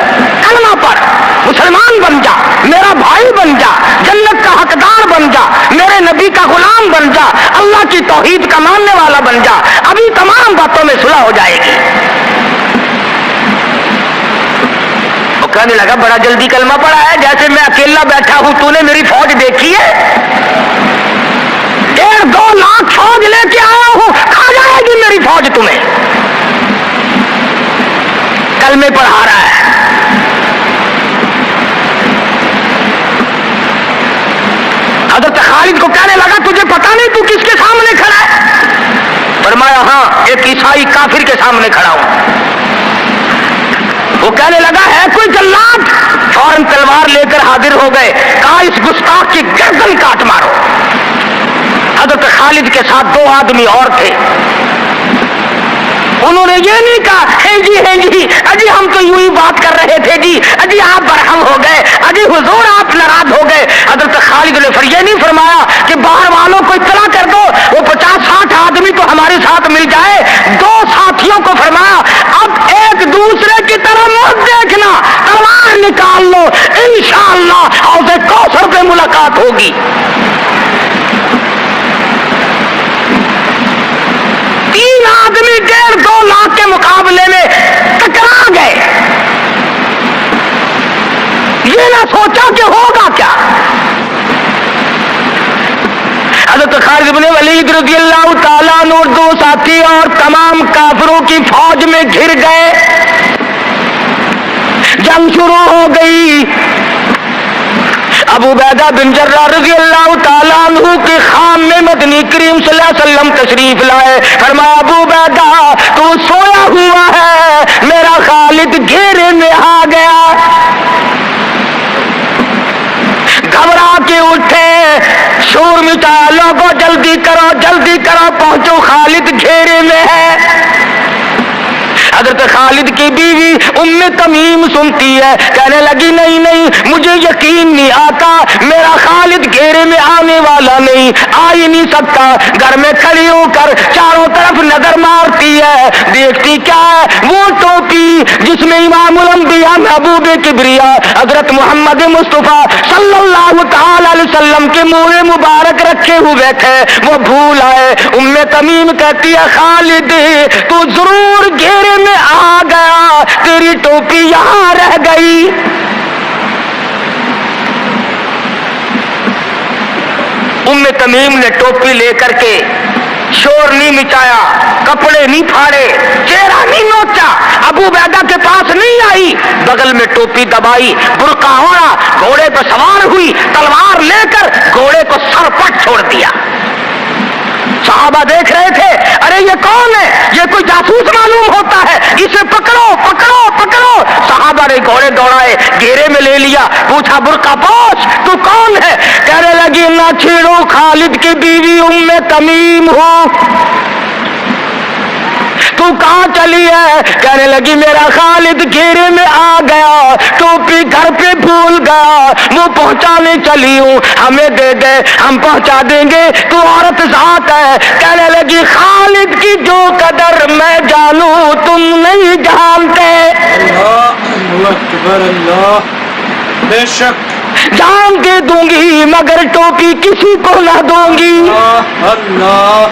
کلمہ پڑھ، مسلمان بن جا، میرا بھائی بن جا، جنت کا حقدار بن جا، میرے نبی کا غلام بن جا، اللہ کی توحید کا ماننے والا بن جا، ابھی تمام باتوں میں صلح ہو جائے گی۔ وہ کہنے لگا بڑا جلدی کلمہ پڑھا ہے، جیسے میں اکیلا بیٹھا ہوں، تو نے میری فوج دیکھی ہے؟ 1.5-2 لاکھ فوج لے کے آیا ہوں، کھا جائے گی میری فوج تمہیں۔ کلمے پڑھا رہا ہے۔ حضرت خالد کو کہنے لگا تجھے پتا نہیں تو کس کے سامنے کھڑا ہے؟ فرمایا ہاں ایک عیسائی کافر کے سامنے کھڑا ہوں۔ وہ کہنے لگا ہے کوئی جلاد؟ فوراً تلوار لے کر حاضر ہو گئے، کہا اس گستاخ کی گردن کاٹ مارو۔ حضرت خالد کے ساتھ 2 آدمی اور تھے، انہوں نے یہ نہیں کہا ہے جی اجی ہم تو یوں ہی بات کر رہے تھے جی، اجی آپ برہم ہو گئے، اجی حضور آپ ناراض ہو گئے۔ حضرت خالد نے یہ نہیں فرمایا کہ باہر والوں کو اطلاع کر دو، وہ 50-60 آدمی تو ہمارے ساتھ مل جائے۔ 2 ساتھیوں کو فرمایا اب ایک دوسرے کی طرف مت دیکھنا، تلوار نکال لو، انشاءاللہ حوض کوثر پہ ملاقات ہوگی۔ تین آدمی 1.5-2 لاکھ کے مقابلے میں ٹکرا گئے، یہ نہ سوچا کہ ہوگا کیا۔ حضرت خالد بن ولید رضی اللہ تعالیٰ عنہ اور 2 ساتھی اور تمام کافروں کی فوج میں گھر گئے، جنگ شروع ہو گئی۔ ابو عبیدہ بن جراح رضی اللہ تعالیٰ عنہ کے خام میں مدنی کریم صلی اللہ علیہ وسلم تشریف لائے، فرمایا ابو عبیدہ تو سویا ہوا ہے، میرا خالد گھیرے میں آ گیا۔ گھبرا کے اٹھے، شور مچایا لوگوں جلدی کرو پہنچو، خالد گھیرے میں ہے۔ حضرت خالد کی بیوی ام تمیم سنتی ہے، کہنے لگی نہیں مجھے یقین نہیں آتا، میرا خالد گھیرے میں آنے والا نہیں، آ ہی نہیں سکتا۔ گھر میں کھڑی ہو کر چاروں طرف نظر مارتی ہے، دیکھتی کیا ہے، وہ ٹوپی جس میں امام الانبیاء محبوب کبریا حضرت محمد مصطفیٰ صلی اللہ تعالی علیہ وسلم کے منہ مبارک رکھے ہوئے تھے، وہ بھول آئے۔ ام تمیم کہتی ہے خالد تو ضرور گھیرے میں آ گیا، تیری ٹوپی یہاں رہ گئی۔ ام تمیم نے ٹوپی لے کر کے شور نہیں مچایا، کپڑے نہیں پھاڑے، چہرہ نہیں نوچا، ابو عبیدہ کے پاس نہیں آئی، بغل میں ٹوپی دبائی، برقع اوڑھا، گھوڑے پر سوار ہوئی، تلوار لے کر گھوڑے کو سر پٹ چھوڑ دیا۔ صحابہ دیکھ رہے تھے، ارے یہ کون ہے، یہ کوئی جاسوس معلوم ہوتا ہے، اسے پکڑو پکڑو پکڑو۔ صحابہ نے گھوڑے دوڑائے، گھیرے میں لے لیا، پوچھا برقع پوش تو کون ہے؟ کہنے لگی نہ چھیڑو، خالد کی بیوی ام تمیم ہوں۔ تو کہاں چلی ہے؟ کہنے لگی میرا خالد گھیرے میں آ گیا، ٹوپی گھر پہ بھول گیا، وہ پہنچانے چلی ہوں، ہمیں دے دے ہم پہنچا دیں گے، تو عورت ذات ہے۔ کہنے لگی خالد کی جو قدر میں جانوں تم نہیں جانتے۔ اللہ اکبر، اللہ بے شک جان دے دوں گی مگر ٹوپی کسی کو نہ دوں گی۔ اللہ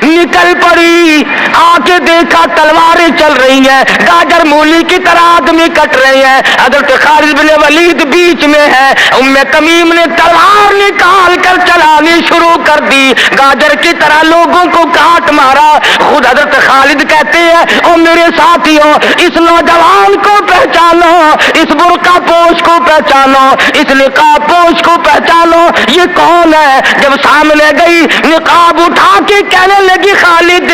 نکل پڑی، آ کے دیکھا تلواریں چل رہی ہیں، گاجر مولی کی طرح آدمی کٹ رہے ہیں، حضرت خالد بن ولید بیچ میں ہے، ام تمیم نے تلوار نکال کر چلانی شروع کر دی، گاجر کی طرح لوگوں کو کاٹ مارا۔ خود حضرت خالد کہتے ہیں او میرے ساتھیوں، اس نوجوان کو پہچانو، اس برقع پوش کو پہچانو، اس نقاب پوش کو پہچانو، یہ کون ہے؟ جب سامنے گئی نقاب اٹھا کے کہنے لگی خالد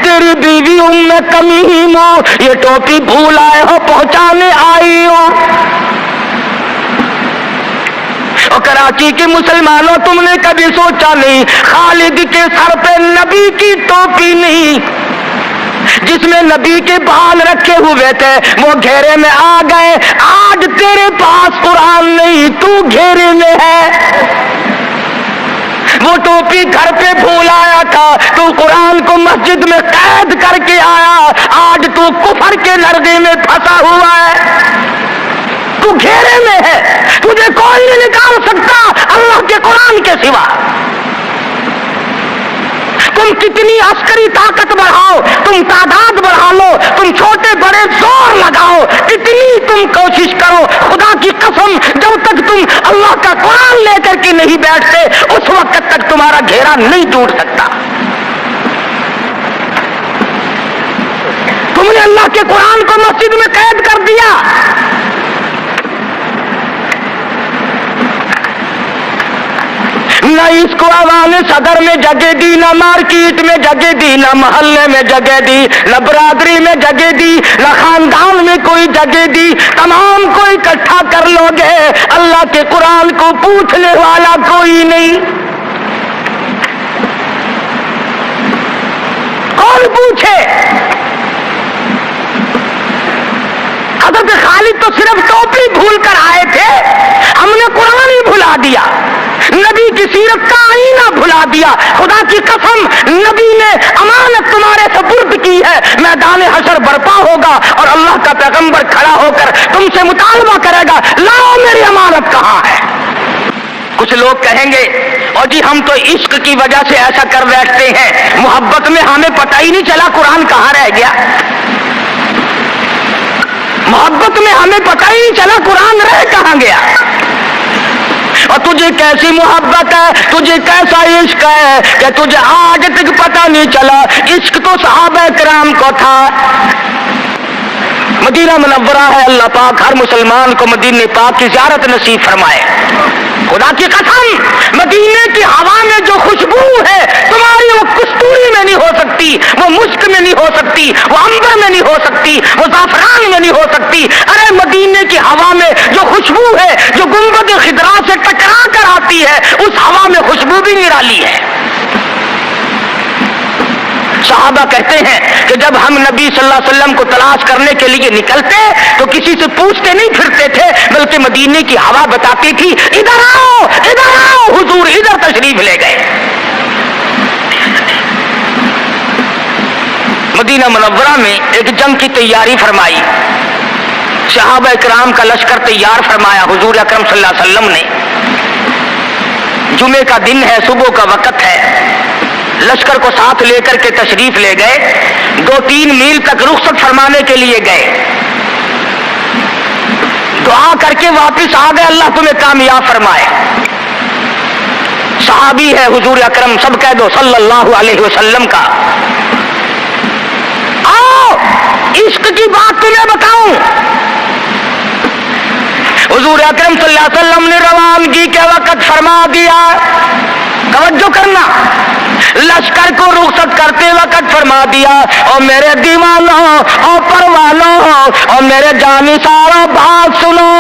تیری بیوی ام تمیم ہو، یہ ٹوپی بھول آئے ہو پہنچانے آئی ہو۔ اور کراچی کے مسلمانوں تم نے کبھی سوچا نہیں خالد کے سر پہ نبی کی ٹوپی نہیں جس میں نبی کے بال رکھے ہوئے تھے وہ گھیرے میں آ گئے، آج تیرے پاس قرآن نہیں تو گھیرے میں ہے۔ وہ ٹوپی گھر پہ بھول آیا تھا، تو قرآن کو مسجد میں قید کر کے آیا، آج تو کفر کے لرزے میں پھنسا ہوا ہے، تو گھیرے میں ہے، تجھے کوئی نہیں نکال سکتا اللہ کے قرآن کے سوا۔ تم کتنی عسکری طاقت بڑھاؤ، تم تعداد بڑھا لو، تم چھوٹے بڑے زور لگاؤ، کتنی تم کوشش کرو، خدا کی قسم جب تک تم اللہ کا قرآن لے کر کے نہیں بیٹھتے اس وقت تک تمہارا گھیرا نہیں ٹوٹ سکتا۔ تم نے اللہ کے قرآن کو مسجد میں قید کر دیا، نہ اس کو عوام صدر میں جگہ دی، نہ مارکیٹ میں جگہ دی، نہ محلے میں جگہ دی، نہ برادری میں جگہ دی، نہ خاندان میں کوئی جگہ دی، تمام کو اکٹھا کر لو گے اللہ کے قرآن کو پوچھنے والا کوئی نہیں۔ کون پوچھے؟ حضرت خالد تو صرف ٹوپی بھول کر آئے تھے، ہم نے قرآن ہی بھلا دیا، نبی کی سیرت کا آئینہ بھلا دیا۔ خدا کی قسم نبی نے امانت تمہارے سپرد کی ہے، میدان حشر برپا ہوگا اور اللہ کا پیغمبر کھڑا ہو کر تم سے مطالبہ کرے گا لاؤ میری امانت کہاں ہے۔ کچھ لوگ کہیں گے اور جی ہم تو عشق کی وجہ سے ایسا کر بیٹھتے ہیں، محبت میں ہمیں پتہ ہی نہیں چلا قرآن کہاں رہ گیا، محبت میں ہمیں پتہ ہی نہیں چلا قرآن رہ کہاں گیا۔ اور تجھے کیسی محبت ہے، تجھے کیسا عشق ہے کہ تجھے آج تک پتہ نہیں چلا عشق تو صحابہ کرام کو تھا۔ مدینہ منورہ ہے، اللہ پاک ہر مسلمان کو مدینہ پاک کی زیارت نصیب فرمائے۔ خدا کی قسم مدینے کی ہوا میں جو خوشبو ہے تمہاری وہ کستوری میں نہیں ہو سکتی، وہ مشک میں نہیں ہو سکتی، وہ عنبر میں نہیں ہو سکتی، وہ زعفران میں نہیں ہو سکتی۔ ارے مدینے کی ہوا میں جو خوشبو ہے جو گنبد خضرا سے ٹکرا کر آتی ہے اس ہوا میں خوشبو بھی نرالی ہے۔ صحابہ کہتے ہیں کہ جب ہم نبی صلی اللہ علیہ وسلم کو تلاش کرنے کے لیے نکلتے تو کسی سے پوچھتے نہیں پھرتے تھے، بلکہ مدینے کی ہوا بتاتی تھی ادھر آؤ ادھر آؤ، حضور ادھر تشریف لے گئے۔ مدینہ منورہ میں ایک جنگ کی تیاری فرمائی، صحابہ اکرام کا لشکر تیار فرمایا، حضور اکرم صلی اللہ علیہ وسلم نے جمعے کا دن ہے، صبح کا وقت ہے، لشکر کو ساتھ لے کر کے تشریف لے گئے، 2-3 میل تک رخصت فرمانے کے لیے گئے، دعا کر کے واپس آ گئے، اللہ تمہیں کامیاب فرمائے۔ صحابی ہے حضور اکرم سب کہہ دو صلی اللہ علیہ وسلم کا، آؤ عشق کی بات تمہیں بتاؤں۔ حضور اکرم صلی اللہ علیہ وسلم نے روانگی کے وقت فرما دیا، توجہ کرنا، لشکر کو رخصت کرتے وقت فرما دیا، اور میرے دیوانوں اور پروانوں اور میرے جانثاروں بات سنو،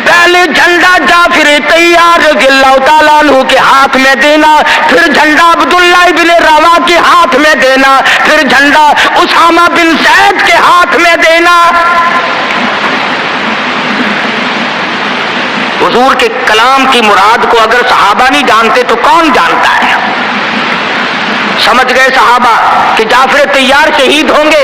پہلے جھنڈا جعفر طیار رضی اللہ تعالیٰ عنہ کے ہاتھ میں دینا، پھر جھنڈا عبداللہ بن روا کے ہاتھ میں دینا، پھر جھنڈا اسامہ بن زید کے ہاتھ میں دینا۔ حضور کے کلام کی مراد کو اگر صحابہ نہیں جانتے تو کون جانتا ہے؟ سمجھ گئے صحابہ کہ جعفر طیار شہید ہوں گے،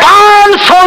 500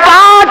5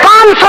500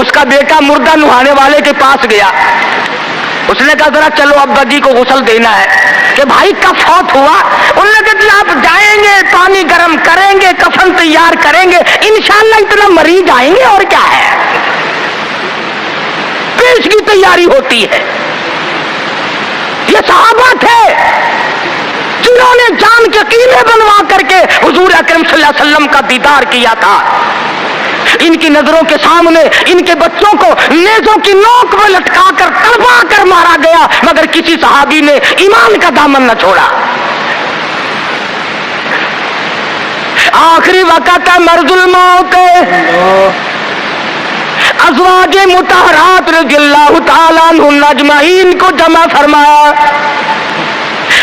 اس کا بیٹا مردہ نہانے والے کے پاس گیا. اس نے کہا ذرا چلو ابا جی کو غسل دینا ہے. کہ بھائی کب فوت ہوا؟ انہوں نے کہا جی آپ جائیں گے پانی گرم کریں گے کفن تیار کریں گے انشاءاللہ اتنا مریض آئیں گے اور کیا ہے. پیش کی تیاری ہوتی ہے. یہ صحابہ تھے جنہوں نے جان کے قلعے بنوا کر کے حضور اکرم صلی اللہ علیہ وسلم کا دیدار کیا تھا. ان کی نظروں کے سامنے ان کے بچوں کو نیزوں کی نوک میں لٹکا کر تڑپا کر مارا گیا مگر کسی صحابی نے ایمان کا دامن نہ چھوڑا. آخری وقت ہے مرض الموت. ازواج مطہرات رضی اللہ تعالیٰ عنہن اجمعین کو جمع فرمایا.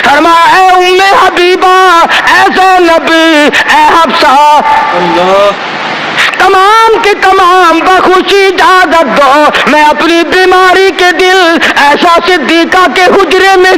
فرمایا اے ام حبیبہ اے زینب اے حفصہ تمام کے تمام بخوشی اجازت دو میں اپنی بیماری کے دل ایسا صدیقہ کے حجرے میں